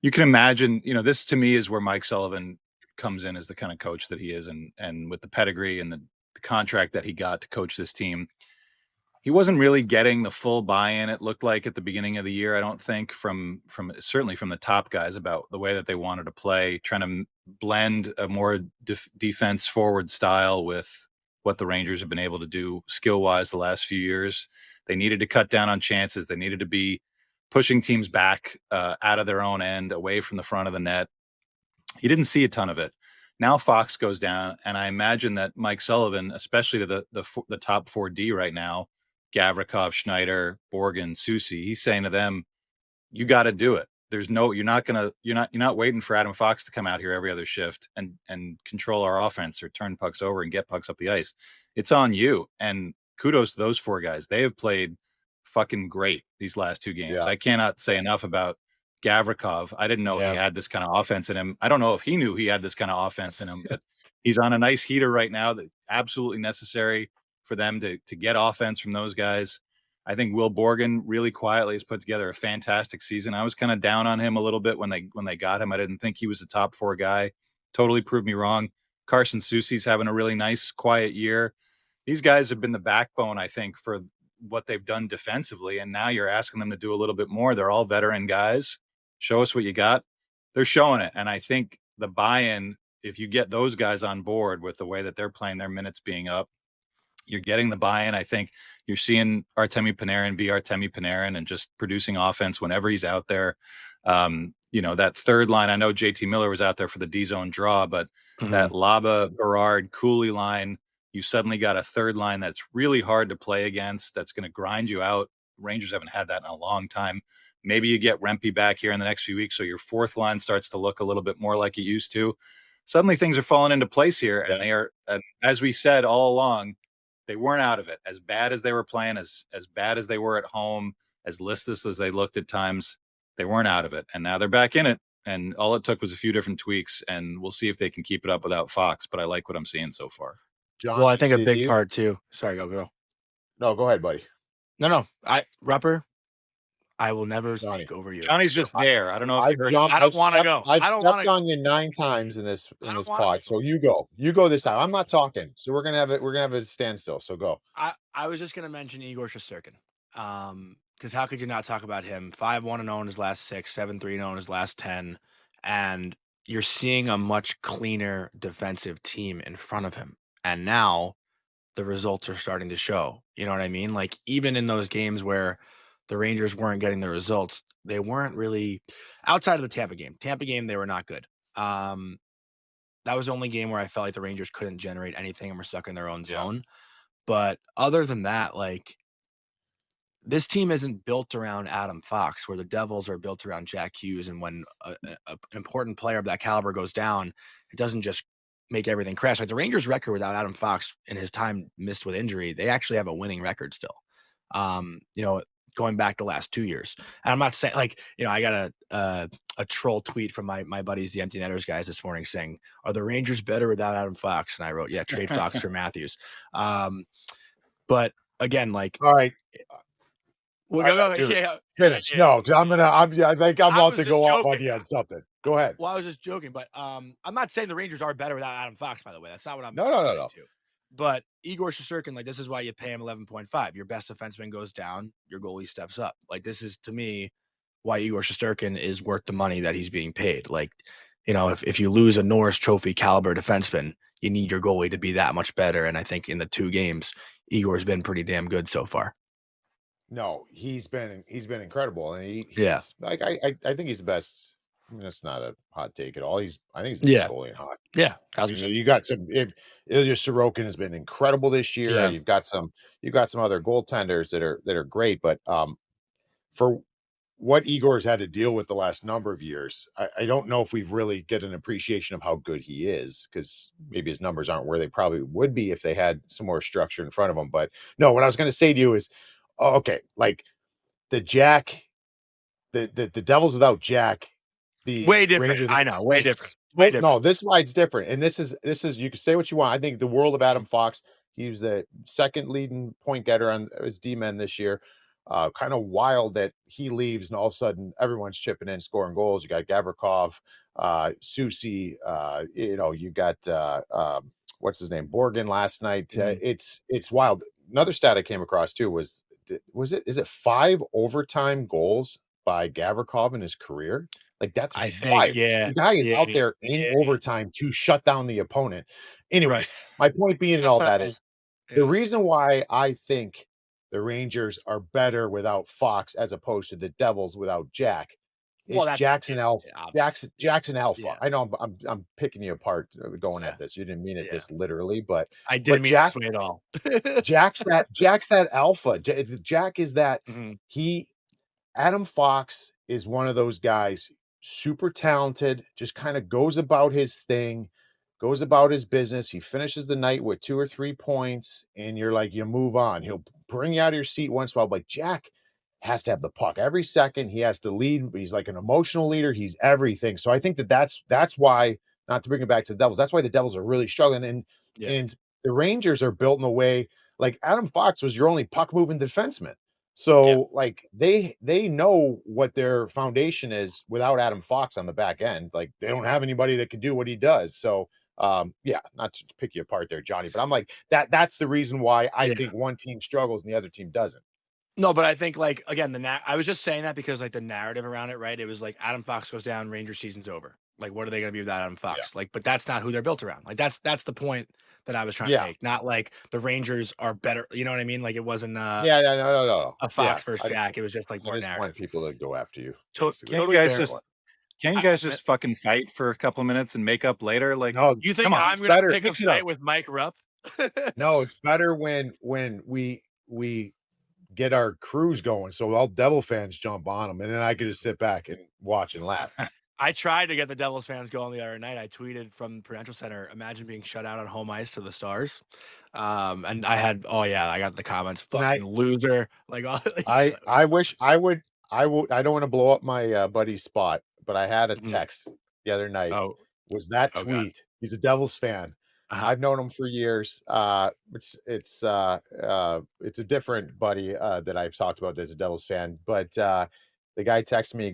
You can imagine, this to me is where Mike Sullivan comes in as the kind of coach that he is, and with the pedigree and the contract that he got to coach this team. He wasn't really getting the full buy-in, it looked like, at the beginning of the year, I don't think, from certainly from the top guys about the way that they wanted to play, trying to blend a more defense forward style with what the Rangers have been able to do skill-wise the last few years. They needed to cut down on chances. They needed to be pushing teams back out of their own end, away from the front of the net. He didn't see a ton of it. Now Fox goes down, and I imagine that Mike Sullivan, especially to the top 4D right now, Gavrikov, Schneider, Borgen, Soucy, he's saying to them, you got to do it. You're not waiting for Adam Fox to come out here every other shift and control our offense or turn pucks over and get pucks up the ice. It's on you. And kudos to those four guys. They have played fucking great these last two games. Yeah. I cannot say enough about Gavrikov. I didn't know he had this kind of offense in him. I don't know if he knew he had this kind of offense in him, but he's on a nice heater right now that absolutely necessary for them to get offense from those guys. I think Will Borgen really quietly has put together a fantastic season. I was kind of down on him a little bit when they got him. I didn't think he was a top four guy. Totally proved me wrong. Carson Soucy's having a really nice, quiet year. These guys have been the backbone, I think, for what they've done defensively. And now you're asking them to do a little bit more. They're all veteran guys. Show us what you got. They're showing it. And I think the buy-in, if you get those guys on board with the way that they're playing, their minutes being up, you're getting the buy-in. I think you're seeing Artemi Panarin be Artemi Panarin and just producing offense whenever he's out there. That third line, I know JT Miller was out there for the D-zone draw, but that Laba, Berard, Cooley line, you suddenly got a third line that's really hard to play against, that's going to grind you out. Rangers haven't had that in a long time. Maybe you get Rempe back here in the next few weeks, so your fourth line starts to look a little bit more like it used to. Suddenly things are falling into place here, and they are, as we said all along, they weren't out of it. As bad as they were playing, as bad as they were at home, as listless as they looked at times, they weren't out of it. And now they're back in it. And all it took was a few different tweaks, and we'll see if they can keep it up without Fox. But I like what I'm seeing so far. John, Well, I think a big part too. Sorry, go. No, go ahead, buddy. No. Rupper, I will never Johnny. go over you. Johnny's just there. I don't know. I don't want to go. I've I don't want stepped to. on you 9 times in this wanna pod. So you go this time. I'm not talking. So we're gonna have a standstill. So go. I was just gonna mention Igor Shesterkin. Because how could you not talk about him? 5-1-0 in his last 6, 7-3-0 in his last 10, and you're seeing a much cleaner defensive team in front of him. And now the results are starting to show. You know what I mean? Like, even in those games where the Rangers weren't getting the results, they weren't really outside of the Tampa game. They were not good. That was the only game where I felt like the Rangers couldn't generate anything and were stuck in their own zone. But other than that, like, this team isn't built around Adam Fox, where the Devils are built around Jack Hughes. And when an important player of that caliber goes down, it doesn't just make everything crash. Like the Rangers' record without Adam Fox in his time missed with injury, they actually have a winning record still. Going back the last 2 years. And I'm not saying, like, I got a troll tweet from my buddies, the Empty Netters guys, this morning saying, "Are the Rangers better without Adam Fox?" And I wrote, "Yeah, trade Fox for Matthews." But again, like, all right. Go. Finish. Yeah. No, I think I'm about to go off on you on something. Go ahead. Well, I was just joking, but I'm not saying the Rangers are better without Adam Fox, by the way. That's not what I'm No. to. But Igor Shesterkin, like, this is why you pay him 11.5. Your best defenseman goes down, your goalie steps up. Like, this is, to me, why Igor Shesterkin is worth the money that he's being paid. Like, if you lose a Norris Trophy caliber defenseman, you need your goalie to be that much better. And I think in the 2 games, Igor's been pretty damn good so far. No, he's been incredible, and Yeah. he's like I think he's the best. I mean, that's not a hot take at all. I think he's the best Yeah. goalie in hockey. Yeah. You got some. Ilya Sorokin has been incredible this year. Yeah. You've got some other goaltenders that are great, but for what Igor's had to deal with the last number of years, I don't know if we've really get an appreciation of how good he is, because maybe his numbers aren't where they probably would be if they had some more structure in front of him. But no, what I was going to say to you is, okay, like the Jack, the Devils without Jack, the Way different. Rangers. I know. Way different. Way Well, different. no, this side's different, and this is you can say what you want. I think the world of Adam Fox. He was the second leading point getter on his D-men this year. Kind of wild that he leaves and all of a sudden everyone's chipping in, scoring goals. You got Gavrikov, Susie, you got what's his name, Borgen last night. It's wild. Another stat I came across too was is it 5 overtime goals by Gavrikov in his career? Like, that's I think, 5. yeah. The guy is Yeah. out there in Yeah. overtime to shut down the opponent. Anyways, Right. my point being in all that is the Yeah. reason why I think the Rangers are better without Fox as opposed to the Devils without Jack Well, is that's Jackson Alpha. obvious. Jackson Alpha. Yeah. I know I'm picking you apart going Yeah. at this. You didn't mean it Yeah. this literally, but I didn't mean it Jack this way at all. Jack's that alpha. Jack is that Mhm. he Adam Fox is one of those guys, super talented, just kind of goes about his thing, goes about his business. He finishes the night with 2 or 3 points, and you're like, you move on. He'll bring you out of your seat once in a while. But Jack has to have the puck every second. He has to lead. He's like an emotional leader. He's everything. So I think that's why, not to bring it back to the Devils, that's why the Devils are really struggling. Yeah. And the Rangers are built in a way like Adam Fox was your only puck moving defenseman. Yeah. So, like, they know what their foundation is without Adam Fox on the back end. Like, they don't have anybody that can do what he does. So, yeah, not to pick you apart there, Johnny, but I'm like, that's the reason why I Yeah. think one team struggles and the other team doesn't. No, but I think, like, again, I was just saying that because, like, the narrative around it, right? It was like Adam Fox goes down, Rangers season's over. Like, what are they gonna be without Adam Yeah. Fox? Like, but that's not who they're built around. Like, that's the point that I was trying to Yeah. make. Not like the Rangers are better. You know what I mean? Like, it wasn't Yeah, no. a Yeah. Fox versus Jack. It was just like I more just wanted narrative. people to go after you. Totally Can't you I, guys just fucking fight for a couple minutes and make up later? Like, No, you come think on. I'm it's gonna better. pick a Mix it up. fight with Mike Rupp? No, it's better when we get our crews going, so all Devil fans jump on them, and then I can just sit back and watch and laugh. I tried to get the Devils fans going the other night. I tweeted from Prudential Center, imagine being shut out on home ice to the Stars. And I had, I got the comments, And fucking loser. Like, all, I wish I don't want to blow up my buddy's spot, but I had a Mhm. text the other night. Oh, Was that oh God. tweet? He's a Devils fan. Uh-huh. I've known him for years. It's a different buddy that I've talked about that's a Devils fan, but the guy texted me.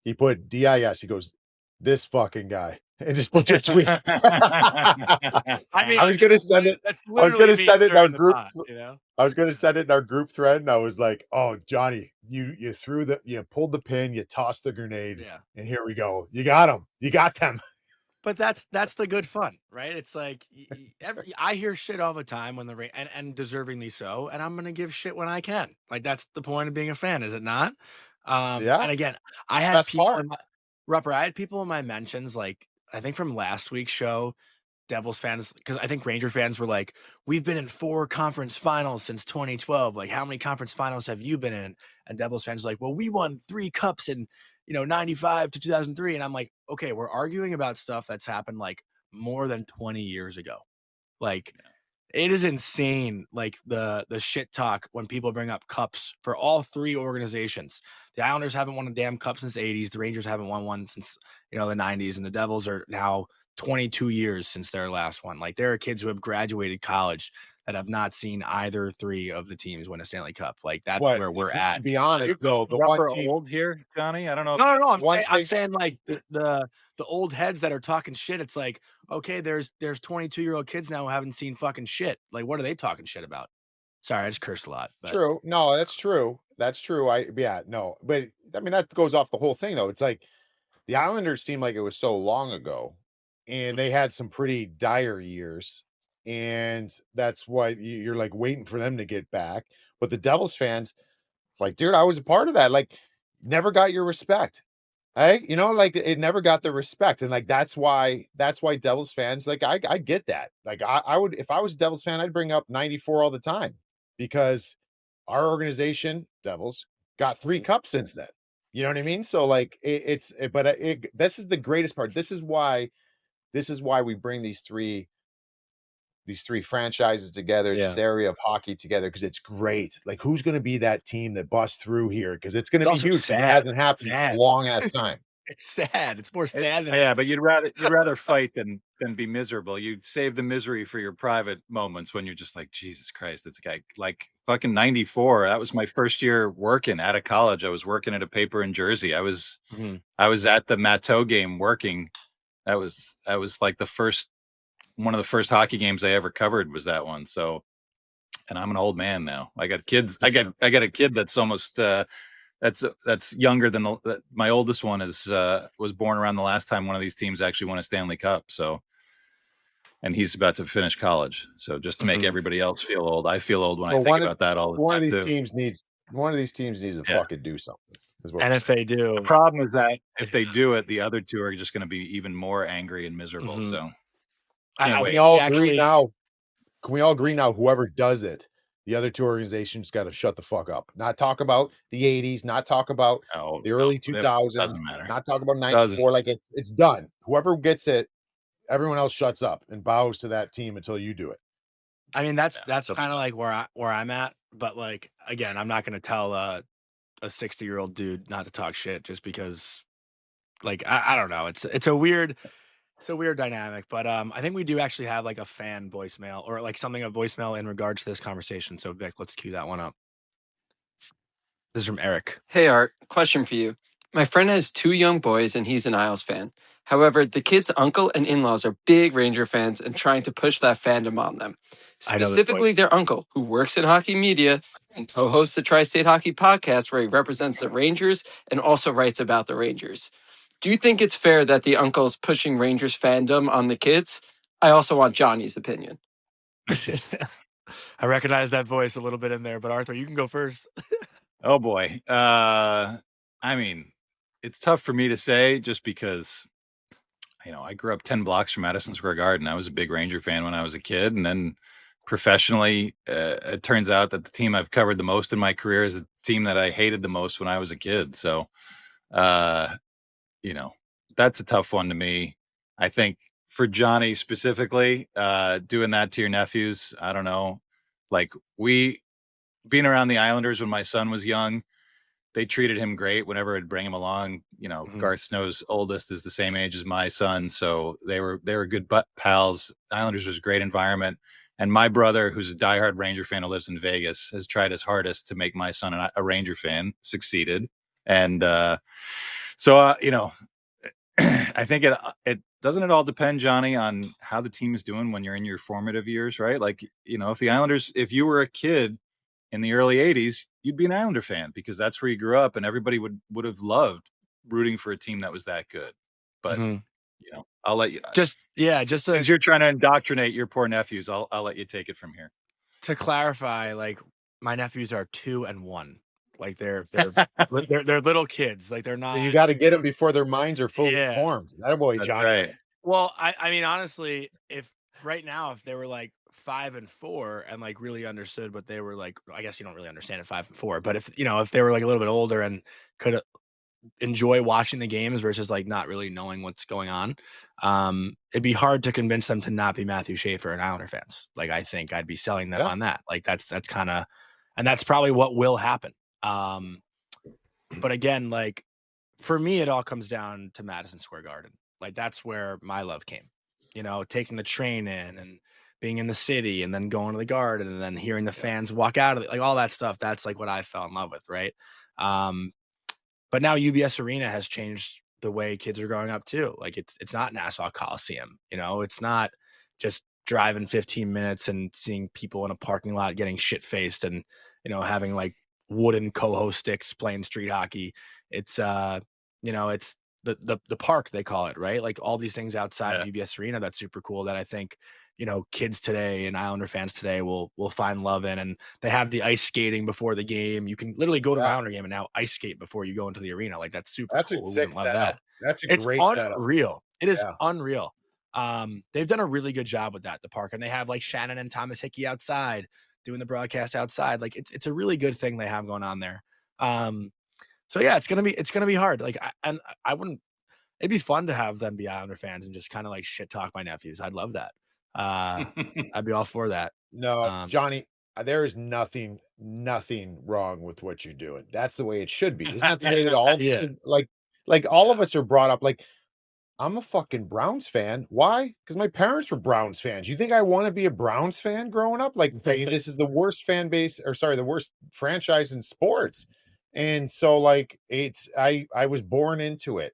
He put DIS. He goes, this fucking guy, and just put your tweet. I mean, I was gonna send it. That's I was literally gonna me send it in our during the group. pod, you know? I was gonna send it in our group thread, and I was like, "Oh, Johnny, you pulled the pin, you tossed the grenade, Yeah. and here we go. You got them. You got them." But that's the good fun, right? It's like I hear shit all the time when and deservingly so, and I'm gonna give shit when I can. Like, that's the point of being a fan, is it not? Yeah, And again, I had best people part. in my Rupper, I had people in my mentions, like, I think from last week's show, Devils fans, because I think Ranger fans were like, we've been in 4 conference finals since 2012. Like, how many conference finals have you been in? And Devils fans were like, well, we won 3 cups in 95 to 2003. And I'm like, okay, we're arguing about stuff that's happened like more than 20 years ago. Like, it is insane, like the shit talk when people bring up cups for all 3 organizations. The Islanders haven't won a damn cup since the 80s. The Rangers haven't won one since the 90s, and the Devils are now 22 years since their last one. Like, there are kids who have graduated college that have not seen either three of the teams win a Stanley Cup. Like that's But where we're to at. be honest, though, the one Rupper team, old here, Johnny. I don't know if No, no, no. that's one I'm thing, saying like the old heads that are talking shit. It's like, okay, there's 22-year-old kids now who haven't seen fucking shit. Like, what are they talking shit about? Sorry, I just cursed a lot, but true. No, that's true. That's true. Yeah, no, but I mean, that goes off the whole thing, though. It's like the Islanders seem like it was so long ago, and they had some pretty dire years, and that's why you're like waiting for them to get back. But the Devils fans, it's like, dude, I was a part of that. Like, never got your respect. Hey, like it never got the respect. And like that's why Devils fans, like I get that. Like I would, if I was a Devils fan, I'd bring up 94 all the time because our organization, Devils, got 3 cups since then. You know what I mean? So like this is the greatest part. This is why we bring these three franchises together, yeah. this area of hockey together, because it's great. Like, who's going to be that team that busts through here? Because it's going to It's be also huge. 'Cause it sad. hasn't happened in a Sad. long ass time. It's sad. It's more sad than yeah, but you'd rather fight than be miserable. You'd save the misery for your private moments when you're just like, Jesus Christ, it's a guy like fucking 94. That was my first year working out of college. I was working at a paper in Jersey. Mhm. I was at the Matteau game working. That was like one of the first hockey games I ever covered was that one. So, and I'm an old man now. I got kids. I got a kid that's almost that's younger than my oldest one was born around the last time one of these teams actually won a Stanley Cup. So, and he's about to finish college. So just to make Mhm. everybody else feel old, I feel old when I So think about that all the one of time these too. teams needs one of these teams needs to Yeah. fucking do something. Is what And we're if saying. they The do, problem is that if they do it, the other two are just going to be even more angry and miserable. Mhm. So I can't I Can we wait. think we all agree actually now? Can we all agree now? Whoever does it, the other two organizations got to shut the fuck up. Not talk about the '80s. Not talk about Oh the early no, it 2000s. doesn't matter. Not talk about Doesn't. '94. Like it's done. Whoever gets it, everyone else shuts up and bows to that team until you do it. I mean, Yeah, that's so kind of like where I'm at, but like again, I'm not going to tell a 60-year-old dude not to talk shit just because like I don't know. It's a weird dynamic, but I think we do actually have like a fan voicemail or like something a voicemail in regards to this conversation. So Vic, let's cue that one up. This is from Eric. Hey Art, question for you. My friend has 2 young boys and he's an Isles fan. However, the kids' uncle and in laws are big Ranger fans and trying to push that fandom on them. I know this voice. Specifically, their uncle, who works in hockey media and co hosts the Tri State Hockey Podcast, where he represents the Rangers and also writes about the Rangers. Do you think it's fair that the uncle's pushing Rangers fandom on the kids? I also want Johnny's opinion. I recognize that voice a little bit in there, but Arthur, you can go first. oh boy. I mean, it's tough for me to say just because I grew up 10 blocks from Madison Square Garden. I was a big Ranger fan when I was a kid, and then professionally, it turns out that the team I've covered the most in my career is the team that I hated the most when I was a kid. So, uh, that's a tough one to me. I think for Johnny specifically, doing that to your nephews, I don't know. Like being around the Islanders when my son was young, they treated him great whenever I'd bring him along. Mhm. Garth Snow's oldest is the same age as my son, so they were good pals. Islanders was a great environment, and my brother, who's a diehard Ranger fan who lives in Vegas, has tried his hardest to make my son a Ranger fan. Succeeded, and so I think it doesn't it all depend, Johnny, on how the team is doing when you're in your formative years, right? Like if you were a kid in the early 80s, you'd be an Islander fan because that's where you grew up and everybody would have loved rooting for a team that was that good. But Mhm. I'll let you Just since you're trying to indoctrinate your poor nephews, I'll let you take it from here. to clarify, like my nephews are 2 and 1. Like they're little kids. Like they're So you not. got to get them before their minds are fully Yeah. formed. That boy, That's Johnny. right. Well, I mean, honestly, if right now, if they were like 5 and 4 and like really understood what they were like, I guess you don't really understand at 5 and 4, but if they were like a little bit older and could enjoy watching the games versus like not really knowing what's going on, it'd be hard to convince them to not be Matthew Schaefer and Islander fans. Like I think I'd be selling them Yeah. on that. Like that's kind of, and that's probably what will happen. But again, like for me, it all comes down to Madison Square Garden. Like that's where my love came. Taking the train in and being in the city and then going to the garden and then hearing the fans walk out of it, like all that stuff. That's like what I fell in love with, right? Um, but now UBS Arena has changed the way kids are growing up too. Like it's not Nassau Coliseum, it's not just driving 15 minutes and seeing people in a parking lot getting shit faced and having like wooden coho sticks playing street hockey. It's it's the park they call it, right? Like all these things outside of Yeah. UBS Arena that's super cool that I think kids today and Islander fans today will find love in. And they have the ice skating before the game. You can literally go to an Yeah, Islander game and now ice skate before you go into the arena. Like that's super that's a cool. Who sick wouldn't love setup. that? That's a It's great setup. unreal. It is Yeah. unreal. They've done a really good job with that, the park, and they have like Shannon and Thomas Hickey outside doing the broadcast outside. Like it's a really good thing they have going on there. So yeah, it's gonna be hard. Like I wouldn't. It'd be fun to have them be Islander fans and just kind of like shit talk my nephews. I'd love that. Uh, I'd be all for that. No, Um, Johnny, there is nothing wrong with what you're doing. That's the way it should be. Isn't that the way that all of us yeah, are like all of us are brought up? Like, I'm a fucking Browns fan. Why? Because my parents were Browns fans. You think I want to be a Browns fan growing up? Like, I mean, this is the worst fan base, or sorry, the worst franchise in sports. And so, like, I was born into it.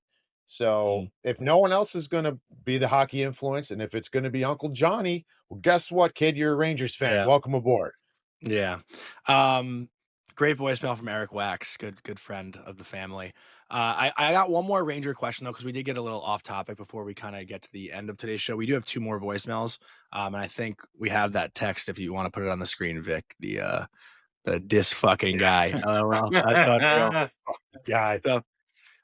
So mhm, if no one else is gonna be the hockey influence, and if it's gonna be Uncle Johnny, well, guess what, kid? You're a Rangers fan. yeah. Welcome aboard. Yeah. Um, Great voicemail from Eric Wax, good friend of the family. I got one more Ranger question though, because we did get a little off topic before we kind of get to the end of today's show. We do have two more voicemails, and I think we have that text if you want to put it on the screen, Vic. The dis fucking guy. Yes. LOL. That's unreal. Guy. So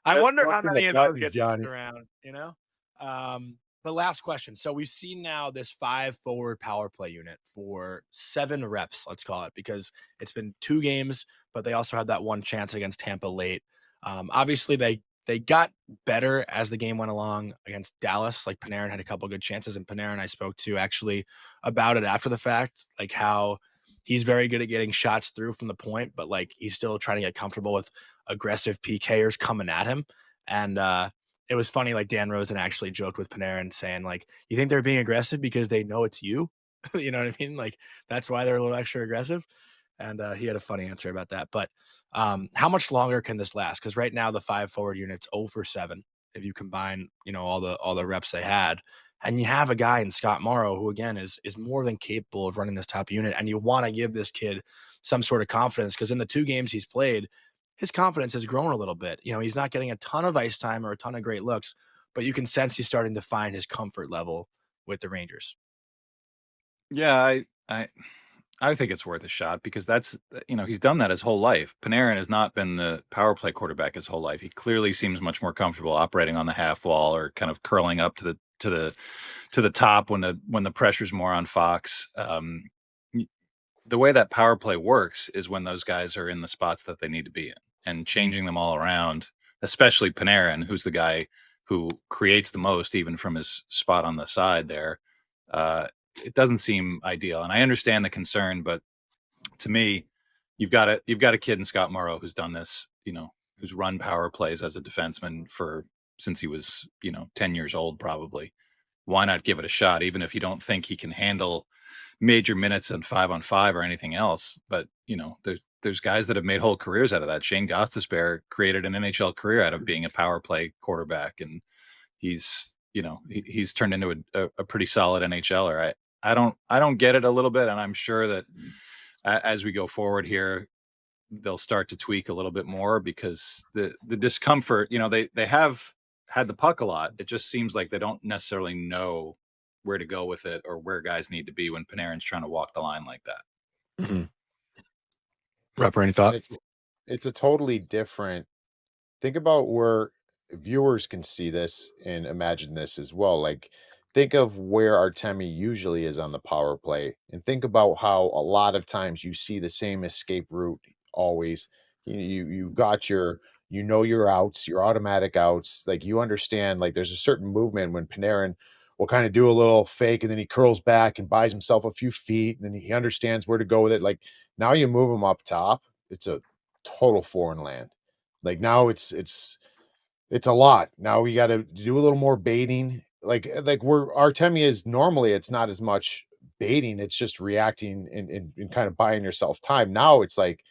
I That's wonder how fucking the many of those buttons, get sent Johnny. around. But last question. So we've seen now this 5 forward power play unit for 7 reps, let's call it, because it's been 2 games, but they also had that one chance against Tampa late. Obviously they got better as the game went along against Dallas. Like Panarin had a couple good chances, and Panarin I spoke to actually about it after the fact, like how he's very good at getting shots through from the point, but like he's still trying to get comfortable with aggressive PKers coming at him. And it was funny, like Dan Rosen actually joked with Panarin saying, like, you think they're being aggressive because they know it's you? You know what I mean? Like that's why they're a little extra aggressive. And he had a funny answer about that. But how much longer can this last? Because right now the 5 forward unit's 0 for 7 if you combine, all the reps they had. And you have a guy in Scott Morrow who again is more than capable of running this top unit. And you want to give this kid some sort of confidence because in the 2 games he's played, his confidence has grown a little bit. He's not getting a ton of ice time or a ton of great looks, but you can sense he's starting to find his comfort level with the Rangers. Yeah, I think it's worth a shot because that's he's done that his whole life. Panarin has not been the power play quarterback his whole life. He clearly seems much more comfortable operating on the half wall or kind of curling up to the top when the pressure's more on Fox. The way that power play works is when those guys are in the spots that they need to be in and changing them all around, especially Panarin, who's the guy who creates the most, even from his spot on the side there. It doesn't seem ideal. And I understand the concern, but to me, you've got a kid in Scott Morrow who's done this, who's run power plays as a defenseman since he was, 10 years old, probably. Why not give it a shot, even if you don't think he can handle major minutes and 5-on-5 or anything else? But there's guys that have made whole careers out of that. Shane Gostisbehere created an NHL career out of being a power play quarterback, and he's turned into a pretty solid NHLer. I don't get it a little bit, and I'm sure that as we go forward here, they'll start to tweak a little bit more because the discomfort, they have had the puck a lot. It just seems like they don't necessarily know where to go with it or where guys need to be when Panarin's trying to walk the line like that. Mm-hmm. Rupper, any And thought? it's a totally different think about where viewers can see this and imagine this as well. Like, think of where Artemi usually is on the power play, and think about how a lot of times you see the same escape route always. You've got your outs, your automatic outs. Like you understand, like there's a certain movement when Panarin will kind of do a little fake and then he curls back and buys himself a few feet, and then he understands where to go with it. Like now you move him up top, it's a total foreign land. Like now it's a lot. Now we got to do a little more baiting. Like where Artemia is normally, it's not as much baiting. It's just reacting and kind of buying yourself time. Now it's like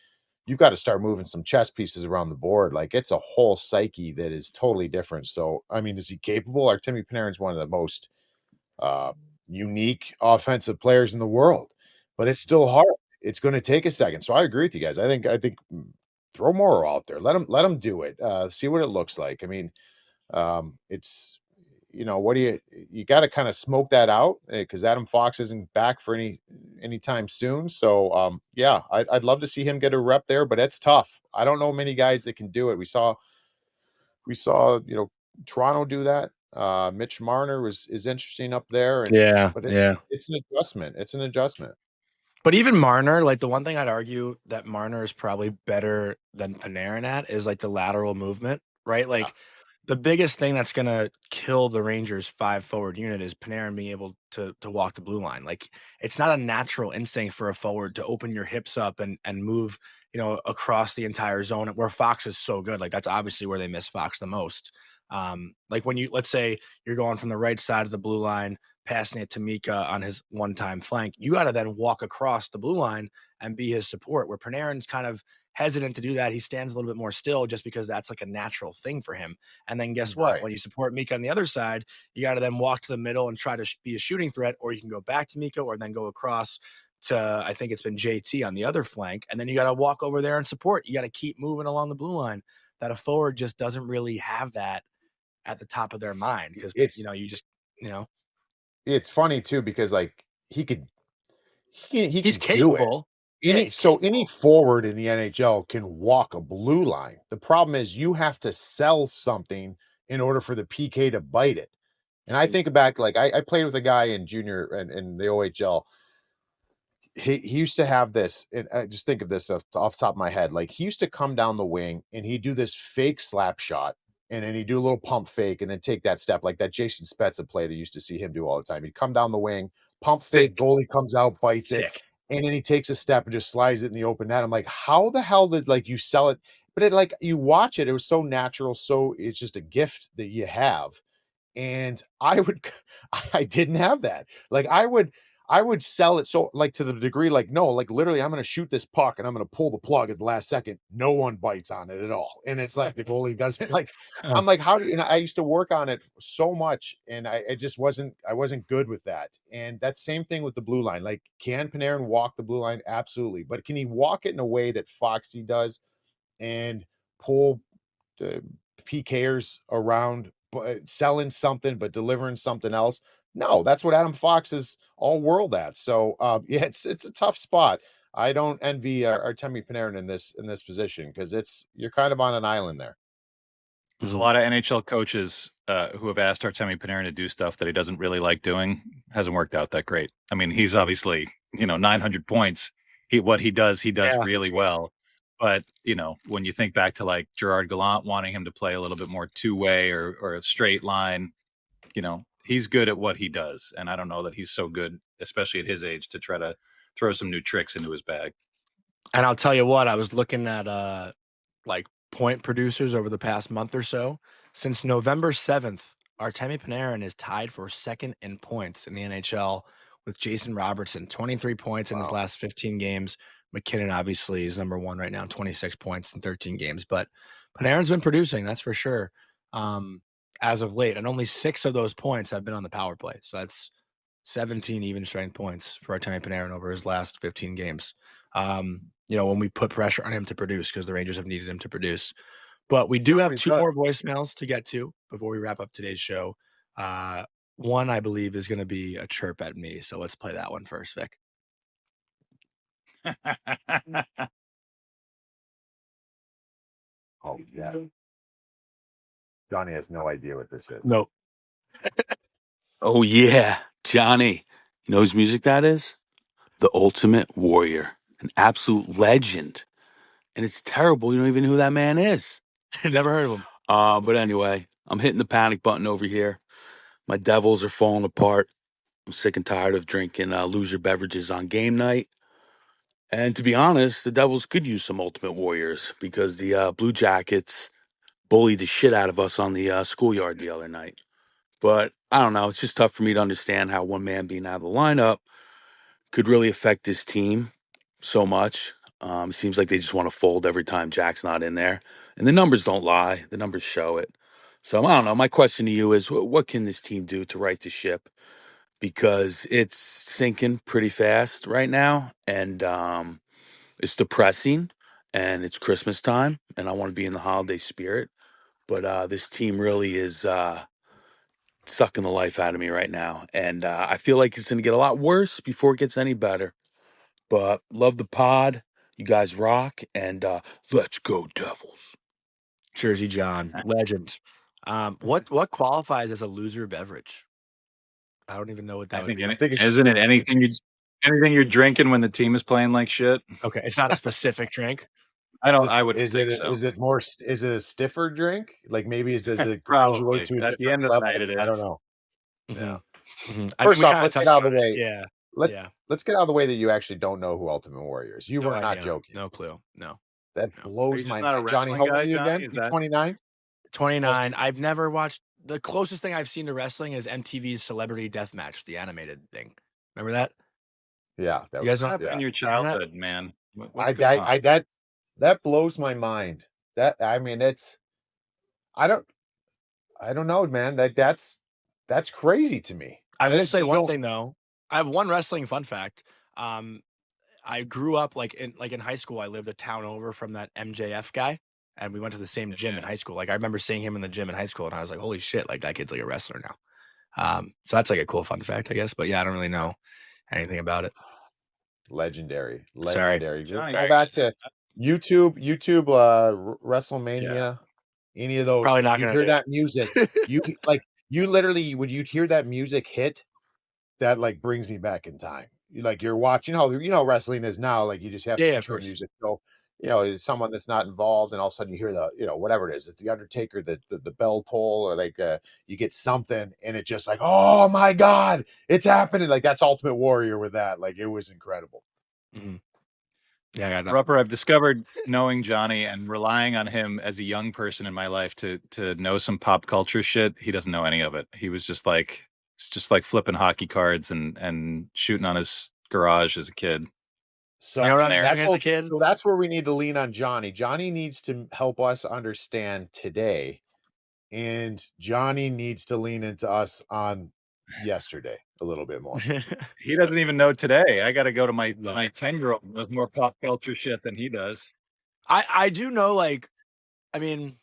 you've got to start moving some chess pieces around the board. Like it's a whole psyche that is totally different. So, I mean, is he capable? Artemi Panarin's one of the most uh, unique offensive players in the world, but it's still hard. It's going to take a second. So I agree with you guys. I think throw Morrow out there. Let him do it. See what it looks like. I mean, it's what do you got to kind of smoke that out because Adam Fox isn't back for anytime soon. So yeah, I'd love to see him get a rep there, but it's tough. I don't know many guys that can do it. We saw Toronto do that. Mitch Marner is interesting up there, Yeah, but yeah. it's an adjustment. It's an adjustment. But even Marner, like the one thing I'd argue that Marner is probably better than Panarin at is like the lateral movement, right? Yeah, Like the biggest thing that's gonna kill the Rangers 5 forward unit is Panarin being able to walk the blue line. Like it's not a natural instinct for a forward to open your hips up and move, across the entire zone where Fox is so good. Like that's obviously where they miss Fox the most. Like when let's say you're going from the right side of the blue line, passing it to Mika on his one-time flank, you got to then walk across the blue line and be his support. Where Panarin's kind of hesitant to do that. He stands a little bit more still just because that's like a natural thing for him. And then guess what? When right. you support Mika on the other side, you got to then walk to the middle and try to be a shooting threat, or you can go back to Mika or then go across to, I think it's been JT on the other flank. And then you got to walk over there and support. You got to keep moving along the blue line. That a forward just doesn't really have that at the top of their mind because, It's you just, you know, it's funny too because like he he's can do it. capable. Yeah, he's Any capable. forward in the NHL can walk a blue line. The problem is you have to sell something in order for the PK to bite it. And I think back, like I played with a guy in junior and in the OHL. He used to have this, and I just think of this off the top of my head. Like he used to come down the wing and he'd do this fake slap shot, and then he'd do a little pump fake and then take that step, like that Jason Spezza play that used to see him do all the time. He'd come down the wing, pump fake, Sick, goalie comes out, bites it, sick. and then he takes a step and just slides it in the open net. I'm like, how the hell did like you sell it? But it like you watch it, it was so natural, so it's just a gift that you have. And I didn't have that. Like I would sell it so like to the degree like no, like literally I'm going to shoot this puck and I'm going to pull the plug at the last second. No one bites on it at all. And it's like the goalie doesn't like I'm like how do you, and I used to work on it so much and I just wasn't good with that. And that same thing with the blue line. Like can Panarin walk the blue line? Absolutely. But can he walk it in a way that Foxy does and pull the PKers around, but selling something, but delivering something else. No, that's what Adam Fox is all world at. So yeah, it's a tough spot. I don't envy Artemi Panarin in this position because you're kind of on an island there. There's a lot of NHL coaches who have asked Artemi Panarin to do stuff that he doesn't really like doing. Hasn't worked out that great. I mean, he's obviously 900 points. What he does Yeah, really well. But when you think back to like Gerard Gallant wanting him to play a little bit more two-way or a straight line, he's good at what he does, and I don't know that he's so good, especially at his age, to try to throw some new tricks into his bag. And I'll tell you what, I was looking at like point producers over the past month or so. Since November 7th, Artemi Panarin is tied for second in points in the NHL with Jason Robertson, 23 points in his wow. last 15 games. McKinnon obviously is number one right now, 26 points in 13 games. But Panarin's been producing, that's for sure, as of late. And only 6 of those points have been on the power play. So that's 17 even strength points for Artemi Panarin over his last 15 games. When we put pressure on him to produce because the Rangers have needed him to produce. But we do have 2 more voicemails to get to before we wrap up today's show. One, I believe, is going to be a chirp at me. So let's play that one first, Vic. Oh yeah. Johnny has no idea what this is. No. Oh, yeah. Johnny. You know whose music that is? The Ultimate Warrior. An absolute legend. And it's terrible. You don't even know who that man is. Never heard of him. But anyway, I'm hitting the panic button over here. My Devils are falling apart. I'm sick and tired of drinking loser beverages on game night. And to be honest, the Devils could use some Ultimate Warriors because the Blue Jackets bullied the shit out of us on the schoolyard the other night. But I don't know. It's just tough for me to understand how one man being out of the lineup could really affect this team so much. It seems like they just want to fold every time Jack's not in there, and the numbers don't lie; the numbers show it. So I don't know. My question to you is, what can this team do to right the ship? Because it's sinking pretty fast right now, and it's depressing. And it's Christmas time, and I want to be in the holiday spirit. But this team really is sucking the life out of me right now, and I feel like it's going to get a lot worse before it gets any better. But love the pod. You guys rock, and let's go Devils. Jersey John, legend. What qualifies as a loser beverage? I don't even know what that I would think be. I think it's isn't just it anything you're drinking when the team is playing like shit? Okay, it's not a specific drink. I wouldn't is think it so. is it more is it a stiffer drink? Like maybe does it graduate Probably. to a At the different end of the level? night, it I don't is. know. Yeah. I think First we off, kind of let's get touched out of on the it. way. Yeah, Let yeah. let's get out of the way that you actually don't know who Ultimate Warrior is. You No were not idea. joking. No clue. No. That No. Are blows you just my not a mind. Johnny, wrestling how old are guy, you Johnny? again? Is You that 29? 29. I've never watched the closest thing I've seen to wrestling is MTV's Celebrity Deathmatch, the animated thing. Remember that? Yeah, that You guys was know? happened in your Remember that? childhood, man? I What's going on? that blows my mind. That I mean it's I don't I don't know, man. That's crazy to me. I will say You one don't thing though. I have one wrestling fun fact. Um, I grew up in high school. I lived a town over from that MJF guy, and we went to the same gym in Yeah. high school. Like I remember seeing him in the gym in high school, and I was like, "Holy shit! Like that kid's like a wrestler now." So that's like a cool fun fact, I guess. But yeah, I don't really know anything about it. legendary. Sorry. Legendary. Go Johnny, back to YouTube, yeah. WrestleMania, any of those. Probably not You gonna hear do that music, you like you literally when you'd hear that music hit, that like brings me back in time. You're watching how wrestling is now. Like you just have it. Yeah, of intro course. music. So it's someone that's not involved, and all of a sudden you hear the whatever it is. It's the Undertaker, the bell toll, or like you get something, and it just like oh my god, it's happening. Like that's Ultimate Warrior with that. Like it was incredible. Mhm. Yeah, I got nothing. Rupper, I've discovered knowing Johnny and relying on him as a young person in my life to know some pop culture shit. He doesn't know any of it. He was it's just like flipping hockey cards and shooting on his garage as a kid. So You know what I'm there. that's thinking as all. a kid? So that's where we need to lean on Johnny. Johnny needs to help us understand today, and Johnny needs to lean into us on yesterday a little bit more. He doesn't even know today. I got to go to my No. my 10-year-old with more pop culture shit than he does. I do know, like, I mean,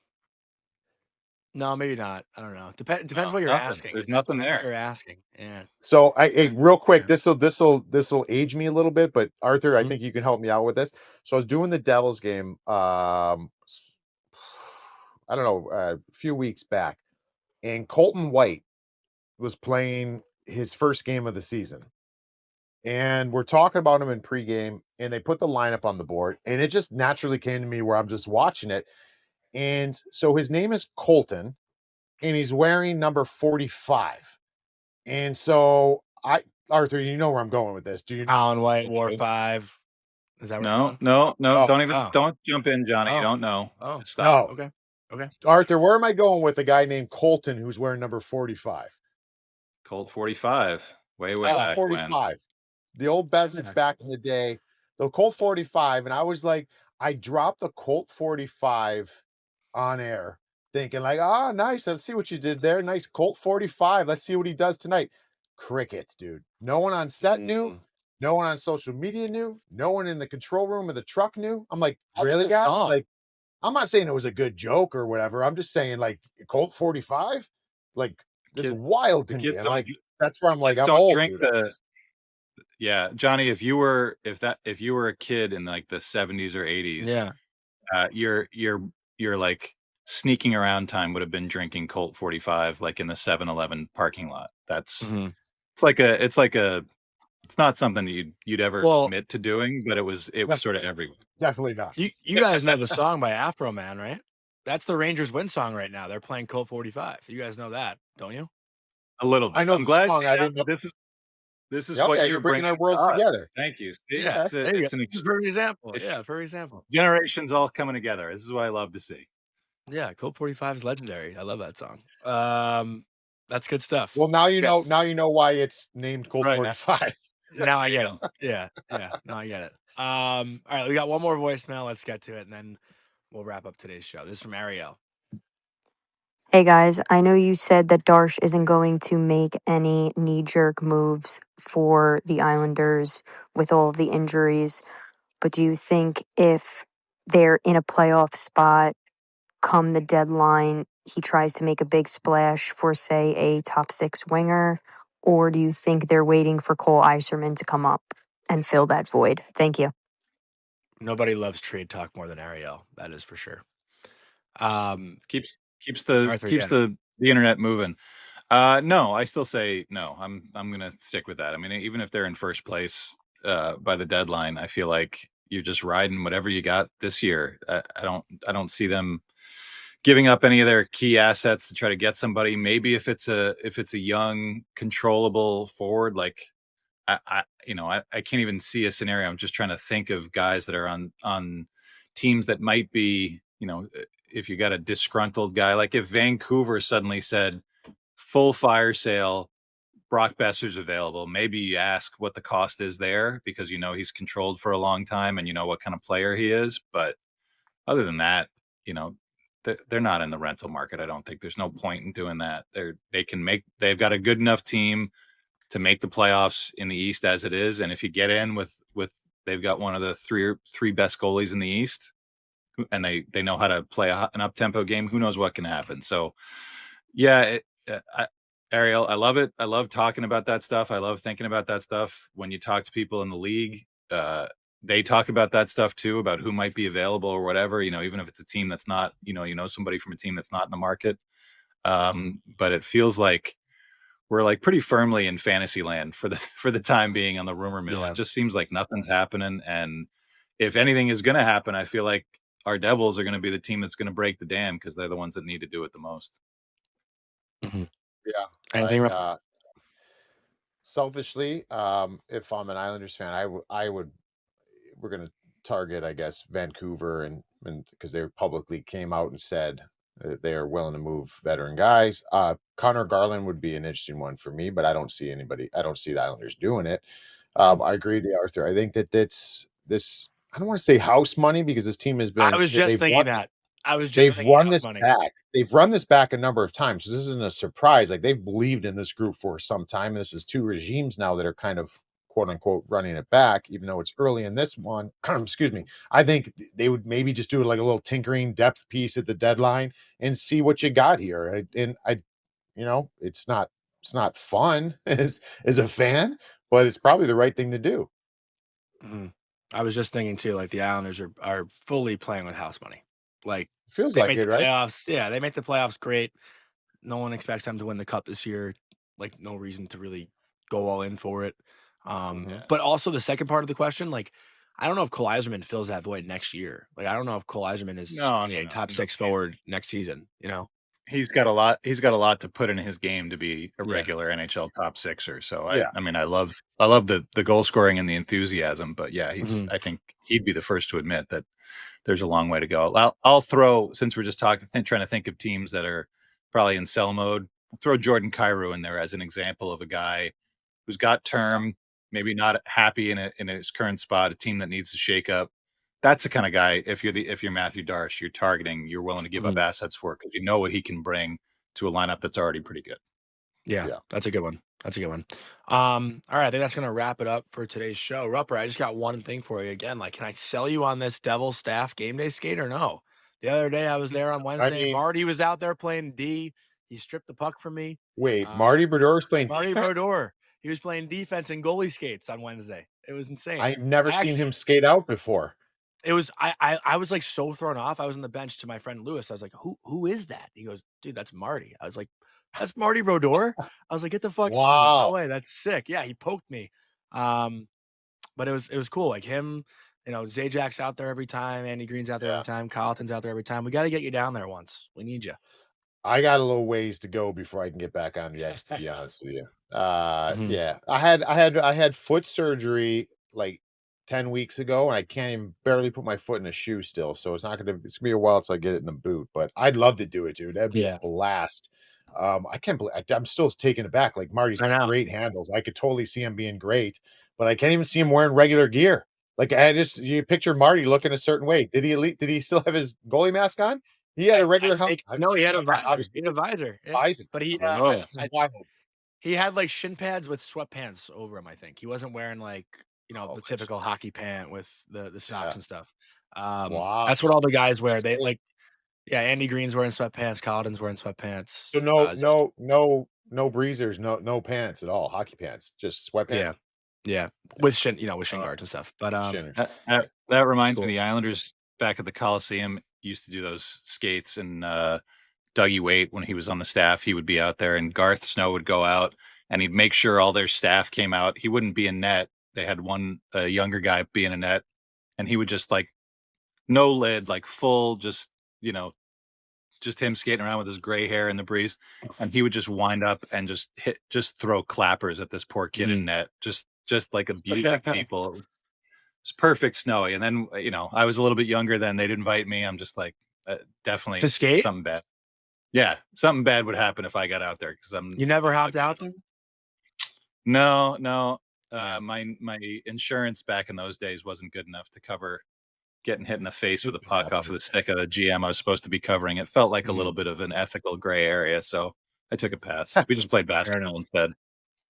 no, maybe not. I don't know. Depends No, what you're nothing. asking. There's nothing Depends what there. you're asking. Yeah. So hey, real quick, Yeah. this'll age me a little bit, but Arthur, I Mhm. think you can help me out with this. So I was doing the Devils game, I don't know, a few weeks back, and Colton White was playing his first game of the season. And we're talking about him in pregame, and they put the lineup on the board, and it just naturally came to me where I'm just watching it. And so his name is Colton, and he's wearing number 45. And so Arthur, you know where I'm going with this. Do you not? Colin White, War 5. Is that where you're No, going? no, no. Oh, Don't jump in, Johnny. You Oh, don't know. oh, Just stop. no. okay. Okay. Arthur, where am I going with a guy named Colton who's wearing number 45? Colt 45. Way Oh, back when. 45. The old beverage Yeah. back in the day, the Colt 45. And I was like, I dropped the Colt 45 on air, thinking like, ah, nice. Let's see what you did there. Nice Colt 45. Let's see what he does tonight. Crickets, dude. No one on set knew. No one on social media knew. No one in the control room of the truck knew. I'm like, really, guys? song. Like, I'm not saying it was a good joke or whatever. I'm just saying, like, Colt 45, like, this is Kid, wild the to me. kids And don't like, that's where I'm like, kids I'm don't old, drink dude. the yeah, Johnny, if you were a kid in like the 70s or 80s, Yeah. your like sneaking around time would have been drinking Colt 45 like in the 7-Eleven parking lot. That's Mhm. it's not something that you'd ever Well, admit to doing, but it was sort of everywhere. Definitely not. you guys know the song by Afro Man, right? That's the Rangers win song right now. They're playing Colt 45. You guys know that, don't you? A little bit. I know I'm the glad song. I didn't know. this is Yeah, what okay, you're you're bringing bringing our to worlds us. together. Thank you. See, Yeah. it's There you it's go. an Just for example. it's Yeah, for example. generations all coming together. This is what I love to see. Yeah, Colt 45 is legendary. I love that song. That's good stuff. Well, now you know. Yes. Now you know why it's named Colt Right. 45. Now I There you get it. go. Yeah, yeah. Now I get it. All right, we got one more voicemail. Let's get to it, and then we'll wrap up today's show. This is from Ariel. Hey guys, I know you said that Darsh isn't going to make any knee-jerk moves for the Islanders with all of the injuries, but do you think if they're in a playoff spot come the deadline, he tries to make a big splash for, say, a top six winger? Or do you think they're waiting for Cole Iserman to come up and fill that void? Thank you. Nobody loves trade talk more than Ariel. That is for sure. Keeps the Arthur, yeah. the internet moving. No, I still say no. I'm gonna stick with that. I mean, even if they're in first place by the deadline, I feel like you're just riding whatever you got this year. I don't see them giving up any of their key assets to try to get somebody. Maybe if it's a young, controllable forward, like I can't even see a scenario. I'm just trying to think of guys that are on teams that might be, if you got a disgruntled guy, like if Vancouver suddenly said full fire sale, Brock Besser's available, maybe you ask what the cost is there because he's controlled for a long time and you know what kind of player he is. But other than that, you know, they're not in the rental market. I don't think there's no point in doing that. They've got a good enough team to make the playoffs in the East as it is. And if you get in with they've got one of the three best goalies in the East, and they know how to play an up tempo game. Who knows what can happen? So, yeah, Ariel, I love it. I love talking about that stuff. I love thinking about that stuff. When you talk to people in the league, they talk about that stuff too, about who might be available or whatever. Even if it's a team that's not, somebody from a team that's not in the market. But it feels like we're like pretty firmly in fantasy land for the time being on the rumor mill. Yeah. It just seems like nothing's happening. And if anything is going to happen, I feel like our Devils are going to be the team that's going to break the dam because they're the ones that need to do it the most. Mm-hmm. Yeah. Anything, Selfishly, if I'm an Islanders fan, I would we're going to target, I guess, Vancouver and because they publicly came out and said that they are willing to move veteran guys. Connor Garland would be an interesting one for me, but I don't see the Islanders doing it. I agree with you, Arthur. I think that it's this. I don't want to say house money because this team has I been. was just They've thinking won. that. I was just They've thinking run house this money. back. They've run this back a number of times. So this isn't a surprise. Like they've believed in this group for some time. This is two regimes now that are kind of quote unquote running it back, even though it's early in this one. Excuse me. I think they would maybe just do like a little tinkering depth piece at the deadline and see what you got here. It's not fun as a fan, but it's probably the right thing to do. Mm-hmm. I was just thinking too, like the Islanders are fully playing with house money. Like Feels they like make it, the right? playoffs. Yeah, they make the playoffs great. No one expects them to win the cup this year. Like no reason to really go all in for it. Mhm. But also the second part of the question, like I don't know if Cole Iserman fills that void next year. Like I don't know if Cole Iserman is No, a top no six chance. forward next season. He's got a lot. He's got a lot to put in his game to be a Yeah. regular NHL top sixer. So Yeah. I mean, I love the goal scoring and the enthusiasm. But yeah, Mhm. I think he'd be the first to admit that there's a long way to go. I'll throw, since we're just trying to think of teams that are probably in sell mode. I'll throw Jordan Kyrou in there as an example of a guy who's got term, maybe not happy in his current spot, a team that needs to shake up. That's the kind of guy. If you're Matthew Darsh, you're targeting, you're willing to give up Mhm. assets for because you know what he can bring to a lineup that's already pretty good. Yeah, Yeah. that's a good one. That's a good one. All right, I think that's gonna wrap it up for today's show. Rupper, I just got one thing for you again. Like, can I sell you on this Devil staff game day skate or no? The other day I was there on I Wednesday. mean, Marty was out there playing D. He stripped the puck from me. wait, Uh, Marty Brodeur is playing Marty defense? Brodeur. He was playing defense and goalie skates on Wednesday. It was insane. I've never I seen actually, him skate out before. it was I was like so thrown off. I was on the bench to my friend Lewis. I was like, who is that? He goes, dude, that's Marty. I was like, that's Marty Brodeur. I was like, get the fuck. He goes, no Wow. way, that's sick. Yeah, he poked me. But it was cool. Like him, Zajak's out there every time, Andy Green's out there Yeah. every time, Carlton's out there every time. We got to get you down there once. We need you. I got a little ways to go before I can get back on the ice, to be honest with you. Mhm. Yeah. I had foot surgery like 10 weeks ago, and I can't even barely put my foot in a shoe still. So it's gonna be a while till I get it in the boot. But I'd love to do it, dude. That'd be a Yeah. blast. I can't believe I'm still taken aback. Like Marty's I got know. great handles. I could totally see him being great, but I can't even see him wearing regular gear. Like I just you picture Marty looking a certain way. Did he still have his goalie mask on? He had a I regular helmet. think no, he had a visor. Obviously He had a visor. Yeah, visor. but he Oh, That's I wild. he had like shin pads with sweatpants over him. I think he wasn't wearing like Oh, the which typical hockey pant with the socks yeah. and stuff. Wow. That's what all the guys wear. That's They great. like yeah. Andy Green's wearing sweatpants. Collin's wearing So sweatpants. no breezers, no pants at all. Hockey pants, just Yeah, sweatpants. yeah, Yeah. with shin Uh, guards and stuff. But Shinners. that reminds me, cool. the Islanders back at the Coliseum used to do those skates, and Dougie Waite, when he was on the staff, he would be out there, and Garth Snow would go out and he'd make sure all their staff came out. He wouldn't be in net. They had one younger guy be in a net, and he would just like no lid, like full, just you know, just him skating around with his gray hair in the breeze, and he would just wind up and just throw clappers at this poor kid in Mm. net, just like abusing people. It's perfect snowy, and then I was a little bit younger then. They'd invite me. I'm just like, To definitely skate, something bad. Yeah, something bad would happen if I got out there because I'm you never not hopped good out enough. there. No. Yeah. My insurance back in those days wasn't good enough to cover getting hit in the face with a Yeah. puck off of the stick of the GM I was supposed to be covering. It felt like a little Mhm. bit of an ethical gray area, so I took a pass. We just played Fair enough. basketball instead.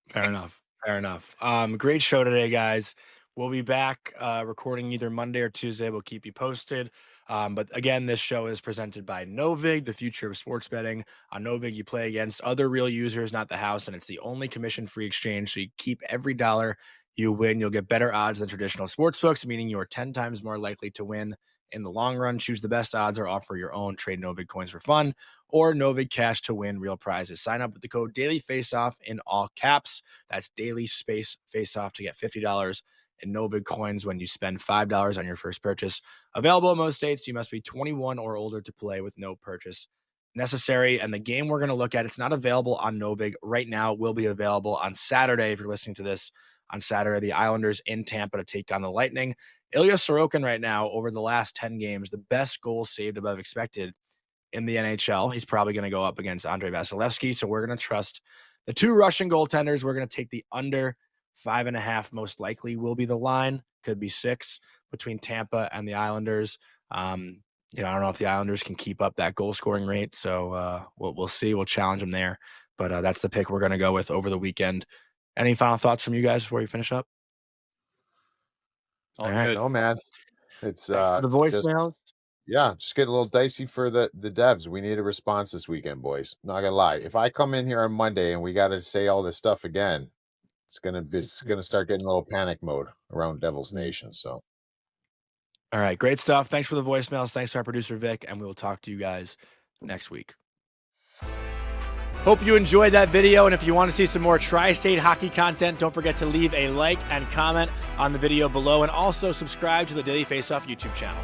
Fair enough. Fair enough. Great show today, guys. We'll be back recording either Monday or Tuesday. We'll keep you posted. But again, this show is presented by Novig, the future of sports betting. On Novig, you play against other real users, not the house, and it's the only commission-free exchange. So you keep every dollar you win. You'll get better odds than traditional sportsbooks, meaning you are 10 times more likely to win in the long run. Choose the best odds or offer your own. Trade Novig coins for fun or Novig cash to win real prizes. Sign up with the code Daily Faceoff in all caps. That's Daily Space Faceoff to get $50 in Novig coins when you spend $5 on your first purchase. Available in most states. You must be 21 or older to play with no purchase necessary. And the game we're going to look at, it's not available on Novig right now. It will be available on Saturday. If you're listening to this on Saturday, the Islanders in Tampa to take on the Lightning. Ilya Sorokin right now, over the last 10 games, the best goals saved above expected in the NHL. He's probably going to go up against Andrei Vasilevsky. So we're going to trust the two Russian goaltenders. We're going to take the under 5.5, most likely will be the line. Could be 6 between Tampa and the Islanders. I don't know if the Islanders can keep up that goal scoring rate. So we'll see. We'll challenge them there. But that's the pick we're going to go with over the weekend. Any final thoughts from you guys before you finish up? All right. good. No, man. It's Thanks for the just voicemails. yeah, just get a little dicey for the devs. We need a response this weekend, boys. Not gonna lie. If I come in here on Monday and we got to say all this stuff again, it's gonna start getting a little panic mode around Devil's Nation. So All right. Great stuff. Thanks for the voicemails. Thanks to our producer, Vic. And we will talk to you guys next week. Hope you enjoyed that video. And if you want to see some more Tri-State hockey content, don't forget to leave a like and comment on the video below. And also subscribe to the Daily Faceoff YouTube channel.